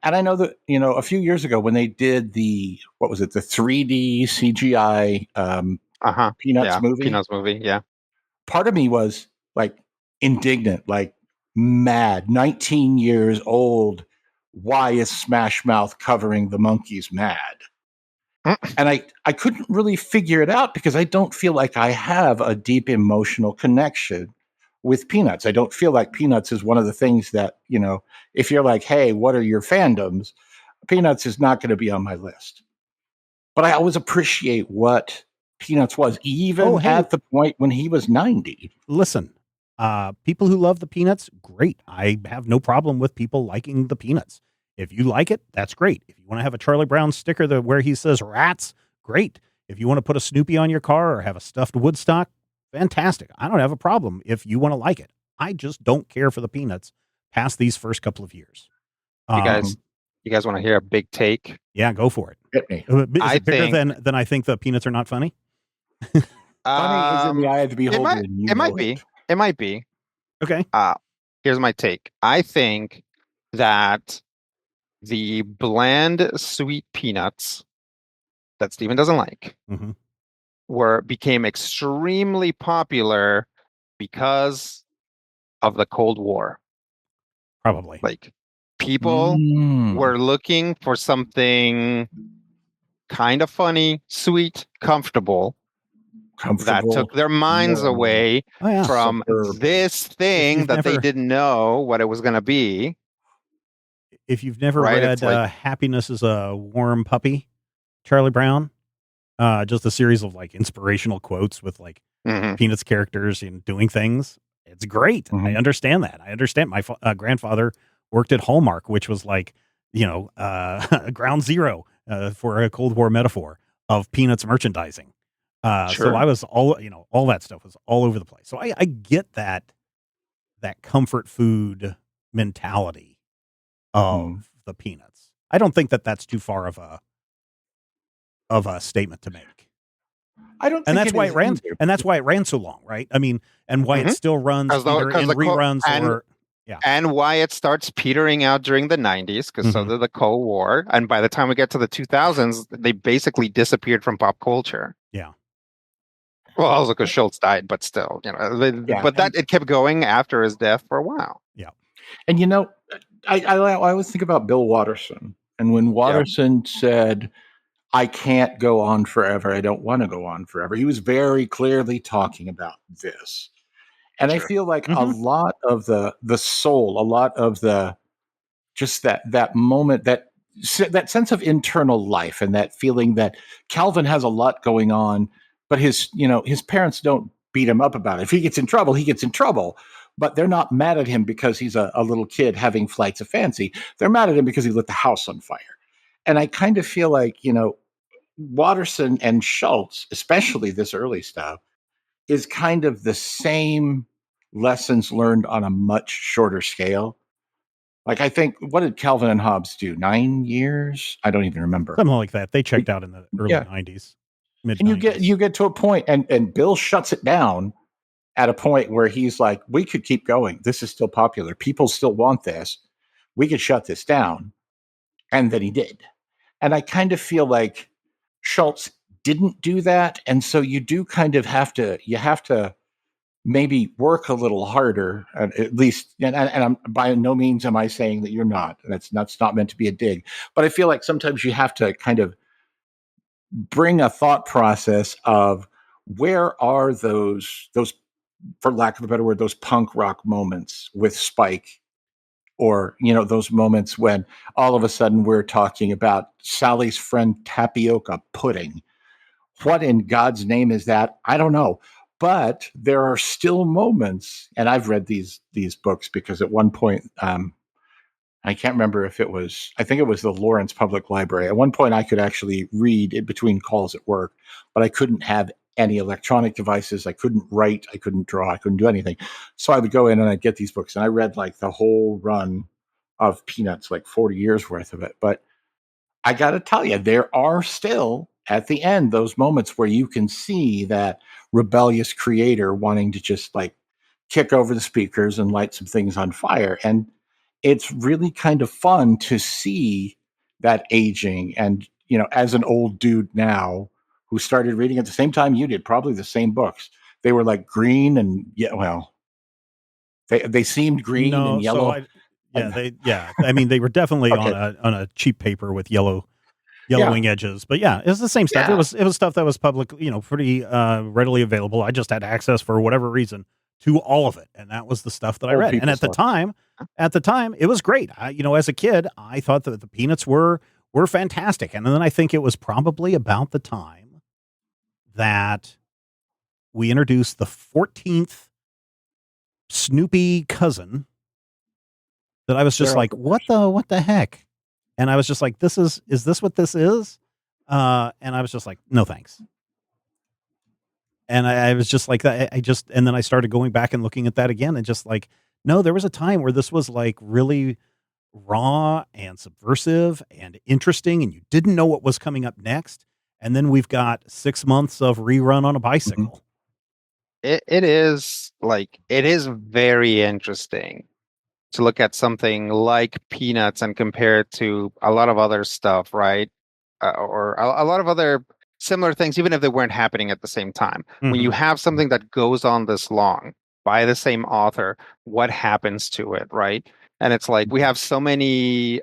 And I know that, a few years ago when they did the 3D CGI Peanuts Yeah. movie, Peanuts movie. Yeah. part of me was like indignant, like mad, 19 years old. Why is Smash Mouth covering the monkeys mad? And I couldn't really figure it out because I don't feel like I have a deep emotional connection with Peanuts. I don't feel like Peanuts is one of the things that, if you're like, hey, what are your fandoms? Peanuts is not going to be on my list. But I always appreciate what Peanuts was, even at the point when he was 90. Listen, people who love the Peanuts, great. I have no problem with people liking the Peanuts. If you like it, that's great. If you want to have a Charlie Brown sticker where he says rats, great. If you want to put a Snoopy on your car or have a stuffed Woodstock, fantastic. I don't have a problem if you want to like it. I just don't care for the Peanuts past these first couple of years. You guys want to hear a big take? Yeah, go for it. Hit me. Is it bigger than I think the Peanuts are not funny? Funny is in the eye of the beholder. It might be. It might be. Okay. Here's my take. I think that the bland, sweet peanuts that Steven doesn't like became extremely popular because of the Cold War. Probably. Like people were looking for something kind of funny, sweet, comfortable that took their minds away from this thing that they didn't know what it was going to be. If you've never read Happiness is a Warm Puppy, Charlie Brown, just a series of like inspirational quotes with like Peanuts characters and doing things. It's great. I understand that. I understand. My grandfather worked at Hallmark, which was like, ground zero for a Cold War metaphor of Peanuts merchandising. So I was all that stuff was all over the place. So I get that comfort food mentality of the Peanuts. I don't think that that's too far of a statement to make. I don't, and that's why it ran. Either. And that's why it ran so long, right? I mean, and why it still runs either in reruns or and why it starts petering out during the 90s because so did the Cold War, and by the time we get to the 2000s, they basically disappeared from pop culture. Yeah. Well, also because Schultz died, but still, it kept going after his death for a while. Yeah. And I always think about Bill Watterson, and when Watterson said, I can't go on forever, I don't want to go on forever, he was very clearly talking about this. And I feel like a lot of the soul, a lot of the just that moment, that sense of internal life, and that feeling that Calvin has a lot going on, but his parents don't beat him up about it. If he gets in trouble, he gets in trouble. But they're not mad at him because he's a little kid having flights of fancy. They're mad at him because he lit the house on fire. And I kind of feel like, Watterson and Schultz, especially this early stuff, is kind of the same lessons learned on a much shorter scale. Like, I think, what did Calvin and Hobbes do? 9 years? I don't even remember. Something like that. They checked out in the early 90s, mid 90s. And you get to a point, and Bill shuts it down at a point where he's like, we could keep going. This is still popular. People still want this. We could shut this down. And then he did. And I kind of feel like Schultz didn't do that. And so you do kind of have to maybe work a little harder, at least. And I'm, by no means am I saying that you're not. That's not meant to be a dig. But I feel like sometimes you have to kind of bring a thought process of where are those, for lack of a better word, those punk rock moments with Spike, or, those moments when all of a sudden we're talking about Sally's friend tapioca pudding. What in God's name is that? I don't know. But there are still moments, and I've read these books because at one point, I can't remember if it was, I think it was the Lawrence Public Library. At one point, I could actually read in between calls at work, but I couldn't have any electronic devices. I couldn't write. I couldn't draw. I couldn't do anything. So I would go in and I'd get these books, and I read like the whole run of Peanuts, like 40 years worth of it. But I got to tell you, there are still at the end those moments where you can see that rebellious creator wanting to just like kick over the speakers and light some things on fire. And it's really kind of fun to see that aging. And, as an old dude now who started reading at the same time you did, probably the same books, they were like green and, yeah, well, they seemed green and No, so yellow. I mean, they were definitely Okay. on a cheap paper with Yeah. yellowing edges. But yeah, it's the same stuff. Yeah. It was stuff that was public, pretty readily available. I just had access for whatever reason to all of it, and that was the stuff that I Old read. And people at the stuff. time, it was great. As a kid, I thought that the Peanuts were fantastic. And then I think it was probably about the time that we introduced the 14th Snoopy cousin that I was just They're all like, what the heck? And I was just like, is this what this is? And I was just like, no, thanks. And I was just like that. And then I started going back and looking at that again and just like, no, there was a time where this was like really raw and subversive and interesting, and you didn't know what was coming up next. And then we've got 6 months of rerun on a bicycle. It is very interesting to look at something like Peanuts and compare it to a lot of other stuff, right? Or a lot of other similar things, even if they weren't happening at the same time. When you have something that goes on this long by the same author, what happens to it, right? And it's like we have so many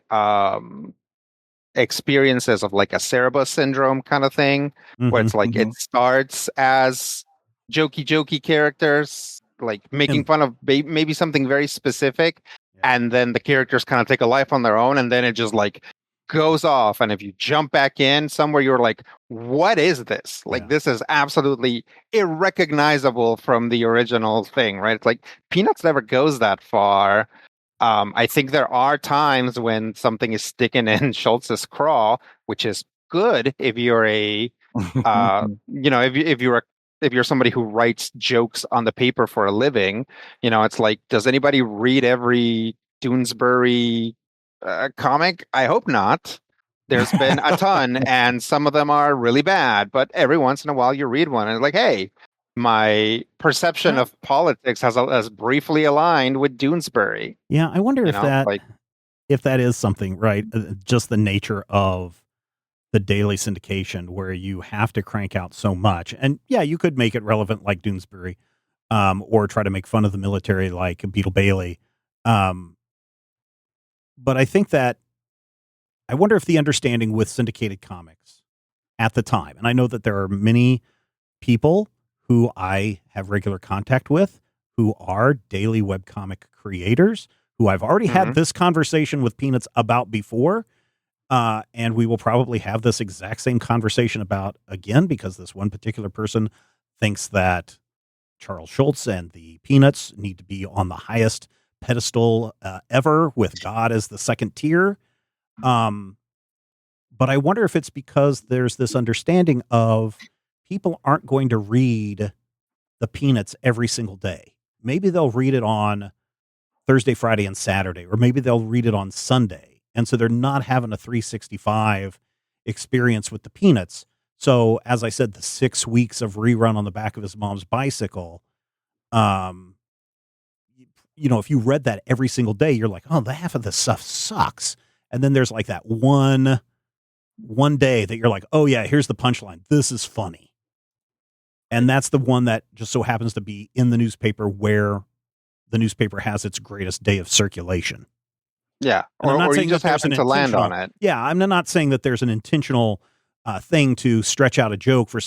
experiences of like a Cerebus syndrome kind of thing, where it's like it starts as jokey characters, like making fun of maybe something very specific, and then the characters kind of take a life on their own, and then it just like goes off. And if you jump back in somewhere, you're like, what is this? Like, this is absolutely irrecognizable from the original thing, right? It's like Peanuts never goes that far. I think there are times when something is sticking in Schultz's craw, which is good if you're a, if you're somebody who writes jokes on the paper for a living. It's like, does anybody read every Doonesbury comic? I hope not. There's been a ton, and some of them are really bad. But every once in a while, you read one, and it's like, hey, my perception of politics has briefly aligned with Doonesbury. Yeah, I wonder if that is something, right? Just the nature of the daily syndication, where you have to crank out so much. And yeah, you could make it relevant like Doonesbury, or try to make fun of the military like Beetle Bailey. But I think that I wonder if the understanding with syndicated comics at the time, and I know that there are many people who I have regular contact with who are daily webcomic creators, who I've already had this conversation with Peanuts about before. And we will probably have this exact same conversation about again, because this one particular person thinks that Charles Schulz and the Peanuts need to be on the highest pedestal ever, with God as the second tier. But I wonder if it's because there's this understanding of people aren't going to read the Peanuts every single day. Maybe they'll read it on Thursday, Friday, and Saturday, or maybe they'll read it on Sunday. And so they're not having a 365 experience with the Peanuts. So as I said, the 6 weeks of rerun on the back of his mom's bicycle, if you read that every single day, you're like, oh, the half of this stuff sucks. And then there's like that one day that you're like, oh yeah, here's the punchline. This is funny. And that's the one that just so happens to be in the newspaper where the newspaper has its greatest day of circulation. Yeah. Or you just happen to land on it. Yeah. I'm not saying that there's an intentional thing to stretch out a joke for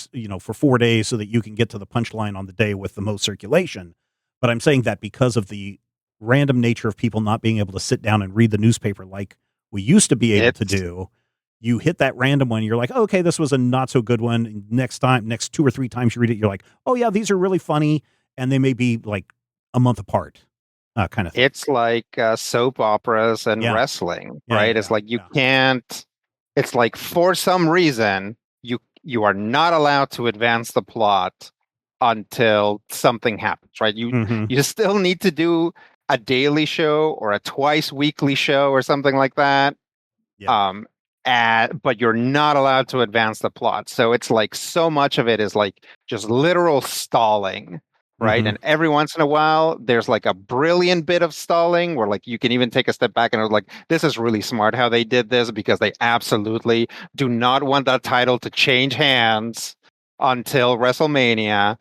4 days so that you can get to the punchline on the day with the most circulation. But I'm saying that because of the random nature of people not being able to sit down and read the newspaper like we used to be able to do, you hit that random one. You're like, oh, okay, this was a not so good one. Next 2 or 3 times you read it, you're like, oh yeah, these are really funny. And they may be like a month apart, kind of thing. It's like soap operas and wrestling, right? It's like you can't, it's like for some reason, you are not allowed to advance the plot until something happens, right? You still need to do a daily show or a twice weekly show or something like that. Yeah. But you're not allowed to advance the plot. So it's like so much of it is like just literal stalling. right? Mhm. And every once in a while, there's like a brilliant bit of stalling where like you can even take a step back and like, this is really smart how they did this because they absolutely do not want that title to change hands until WrestleMania.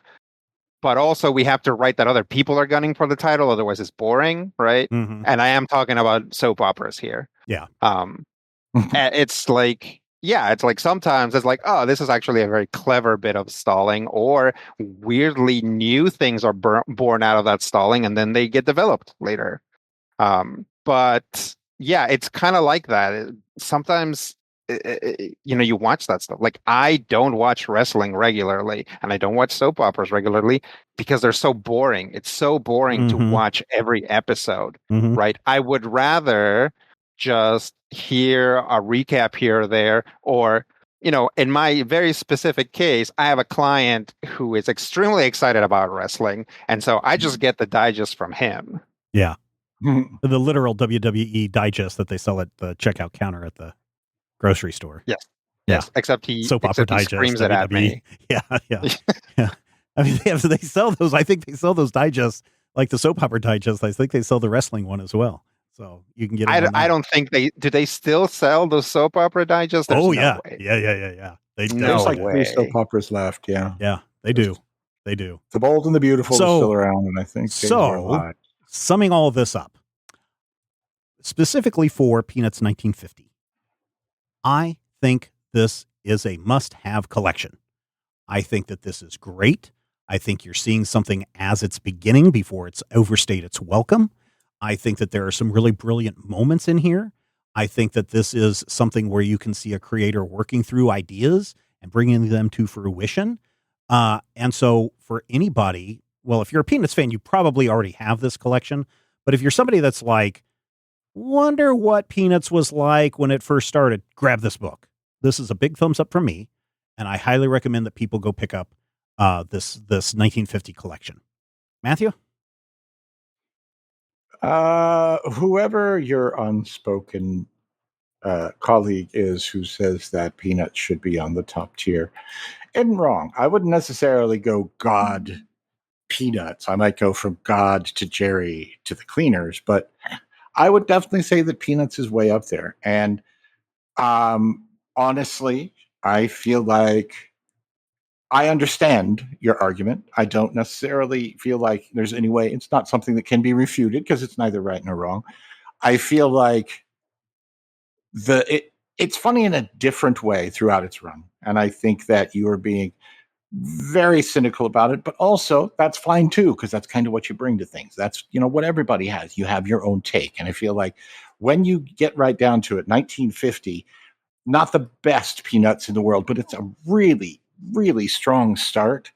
But also we have to write that other people are gunning for the title, otherwise it's boring, right? Mhm. And I am talking about soap operas here. Yeah. It's like, yeah, it's like sometimes it's like, oh, this is actually a very clever bit of stalling, or weirdly new things are born out of that stalling, and then they get developed later. But yeah, it's kind of like that. Sometimes, you watch that stuff. Like I don't watch wrestling regularly, and I don't watch soap operas regularly because they're so boring. It's so boring to Mhm. watch every episode, Mhm. right? I would rather just hear a recap here or there, or in my very specific case, I have a client who is extremely excited about wrestling, and so I just get the digest from him. Yeah. The literal WWE digest that they sell at the checkout counter at the grocery store. Yes. Yeah. Yes. Except he Soap opera digest, screams it at me. Yeah, yeah, yeah. I mean, they sell those. I think they sell those digests, like the soap opera digest. I think they sell the wrestling one as well. So you can get it. I don't think do they still sell the soap opera digest? There's Oh, no yeah. way. Yeah. No There's like way. 3 soap operas left. Yeah. Yeah, they do. They do. The Bold and the Beautiful is still around, and I think they are alive. Summing all of this up, specifically for Peanuts 1950, I think this is a must-have collection. I think that this is great. I think you're seeing something as it's beginning before it's overstayed its welcome. I think that there are some really brilliant moments in here. I think that this is something where you can see a creator working through ideas and bringing them to fruition. And so for anybody, well, if you're a Peanuts fan, you probably already have this collection. But if you're somebody that's like, wonder what Peanuts was like when it first started, grab this book. This is a big thumbs up from me. And I highly recommend that people go pick up this 1950 collection. Matthew? Whoever your unspoken colleague is who says that Peanuts should be on the top tier, isn't wrong. I wouldn't necessarily go God Peanuts. I might go from God to Jerry to the Cleaners, but I would definitely say that Peanuts is way up there. And honestly, I feel like I understand your argument. I don't necessarily feel like there's any way, it's not something that can be refuted because it's neither right nor wrong. I feel like it's funny in a different way throughout its run. And I think that you are being very cynical about it, but also that's fine too, because that's kind of what you bring to things. That's, what everybody has. You have your own take. And I feel like when you get right down to it, 1950, not the best Peanuts in the world, but it's a really, really strong start.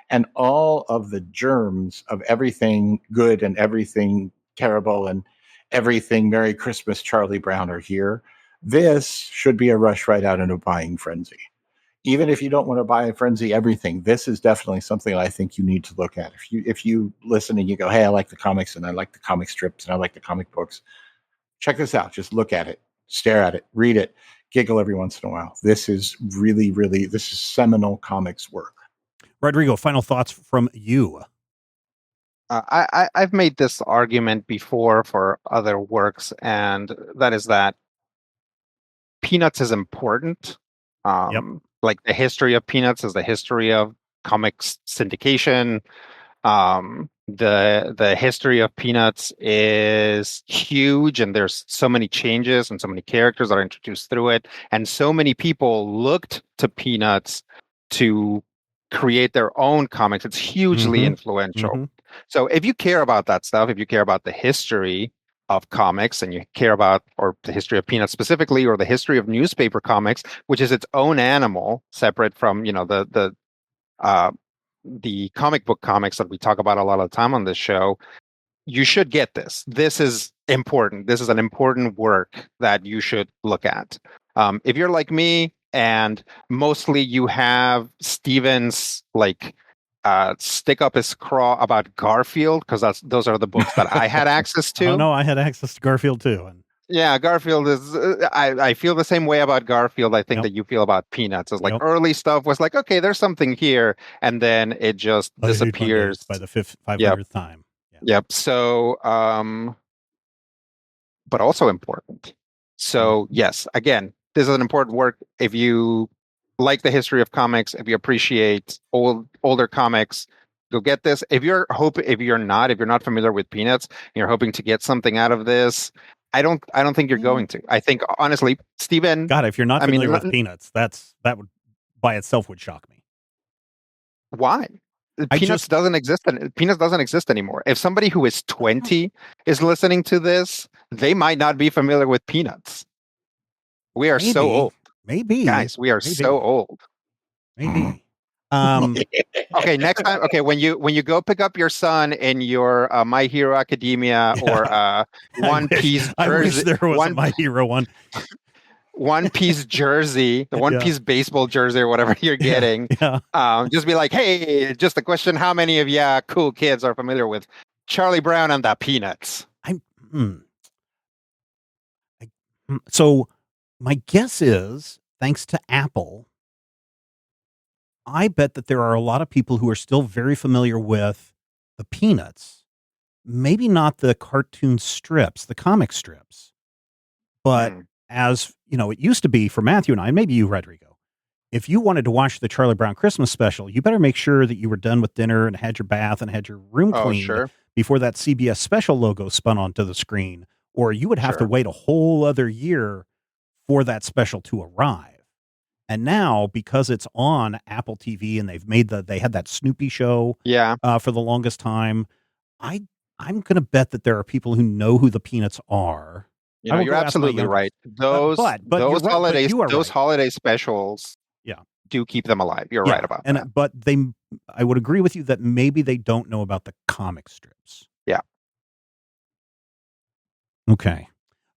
And all of the germs of everything good and everything terrible and everything Merry Christmas, Charlie Brown are here. This should be a rush right out into buying frenzy. Even if you don't want to buy a frenzy everything, this is definitely something I think you need to look at. If you listen and you go, hey, I like the comics and I like the comic strips and I like the comic books, check this out. Just look at it, stare at it, read it, giggle every once in a while. This is really, really, this is seminal comics work. Rodrigo, final thoughts from you. I've made this argument before for other works, and that is that Peanuts is important. Yep. Like the history of Peanuts is the history of comics syndication. The history of Peanuts is huge, and there's so many changes and so many characters that are introduced through it, and so many people looked to Peanuts to create their own comics. It's hugely influential. Mm-hmm. So if you care about that stuff, if you care about the history of comics and you care about, or the history of Peanuts specifically, or the history of newspaper comics, which is its own animal, separate from, the comic book comics that we talk about a lot of the time on this show, you should get this. This is important. This is an important work that you should look at. If you're like me and mostly you have Stevens stick up his craw about Garfield, because those are the books that I had access to. Oh no, I had access to Garfield too. And Yeah, Garfield is. I feel the same way about Garfield. I think Yep. that you feel about Peanuts. It's like Yep. early stuff was like, okay, there's something here, and then it just I hate disappears Mondays by the 500th time. Yeah. Yep. So, but also important. So, yes, again, this is an important work. If you like the history of comics, if you appreciate older comics, go get this. If you're not familiar with Peanuts, and you're hoping to get something out of this, I don't think you're going to. I think honestly, Stephen. God, if you're not I mean, familiar with Peanuts, that would by itself would shock me. Why? Peanuts doesn't exist anymore. If somebody who is 20 is listening to this, they might not be familiar with Peanuts. We are so old. Maybe. Guys, we are so old. Maybe. Okay, next time. Okay, when you go pick up your son in your My Hero Academia or One Piece jersey, I wish there was a My Hero one. One Piece jersey, the One Piece baseball jersey or whatever you're getting. Just be like, hey, just a question: how many of ya cool kids are familiar with Charlie Brown and the Peanuts? So my guess is, thanks to Apple, I bet that there are a lot of people who are still very familiar with the Peanuts. Maybe not the cartoon strips, the comic strips, but as you know, it used to be for Matthew and I, and maybe you, Rodrigo, if you wanted to watch the Charlie Brown Christmas special, you better make sure that you were done with dinner and had your bath and had your room cleaned before that CBS special logo spun onto the screen, or you would have to wait a whole other year for that special to arrive. And now, because it's on Apple TV and they had that Snoopy show for the longest time, I'm going to bet that there are people who know who the Peanuts are. You know, you're absolutely right. Those holiday specials do keep them alive. You're right about that. But I would agree with you that maybe they don't know about the comic strips. Yeah. Okay.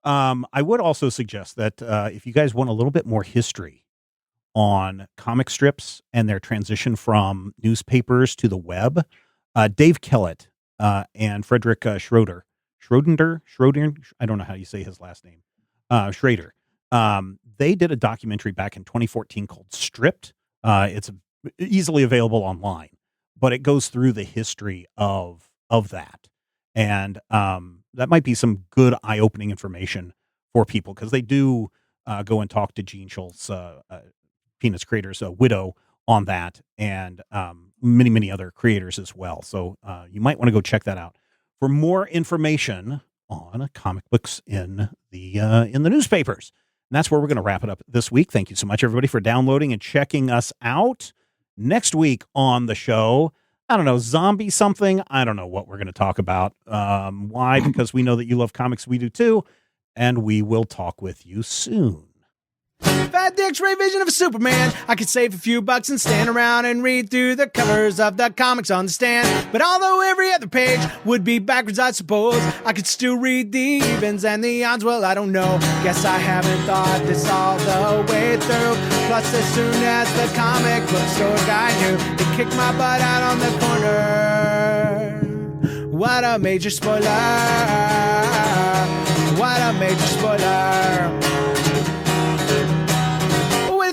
I would also suggest that if you guys want a little bit more history on comic strips and their transition from newspapers to the web, Dave Kellett and Frederick Schroeder, I don't know how you say his last name, Schrader. They did a documentary back in 2014 called Stripped. It's easily available online, but it goes through the history of that. And that might be some good eye-opening information for people, because they do go and talk to Gene Schultz, Peanuts creator's widow, on that, and many, many other creators as well. So you might want to go check that out for more information on comic books in the newspapers. And that's where we're going to wrap it up this week. Thank you so much, everybody, for downloading and checking us out. Next week on the show, I don't know, zombie something. I don't know what we're going to talk about. Why? Because we know that you love comics. We do too. And we will talk with you soon. If I had the X-ray vision of a Superman, I could save a few bucks and stand around and read through the covers of the comics on the stand. But although every other page would be backwards, I suppose, I could still read the evens and the odds. Well, I don't know. Guess I haven't thought this all the way through. Plus, as soon as the comic book store guy knew, he kicked my butt out on the corner. What a major spoiler. What a major spoiler.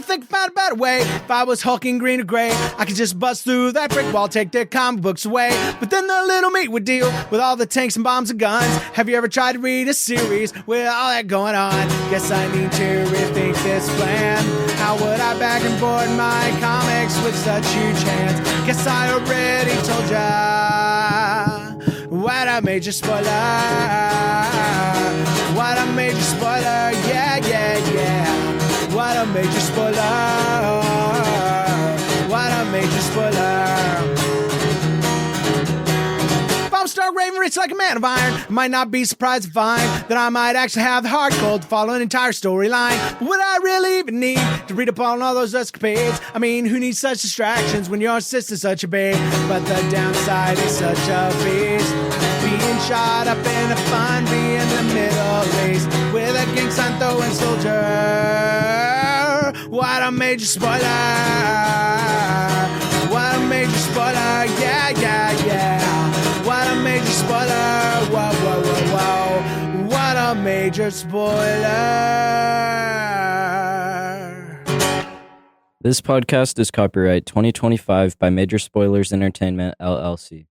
Think about a better way. If I was hulking green or gray, I could just bust through that brick wall, take their comic books away. But then the little meat would deal with all the tanks and bombs and guns. Have you ever tried to read a series with all that going on? Guess I need to rethink this plan. How would I bag and board my comics with such huge hands? Guess I already told ya. What a major spoiler. What a major spoiler. Yeah, yeah, yeah. What a major spoiler. What a major spoiler. If I'm Stark Raven rich like a man of iron, I might not be surprised to find that I might actually have the heart cold to follow an entire storyline. But would I really even need to read up on all those escapades? I mean, who needs such distractions when your sister's such a babe? But the downside is such a beast, being shot up in a fun, being the Middle East with a gang sign throwing soldier. What a major spoiler. What a major spoiler. Yeah, yeah, yeah. What a major spoiler. Whoa, whoa, whoa, whoa. What a major major spoiler. This podcast is copyright 2025 by Major Spoilers Entertainment, LLC.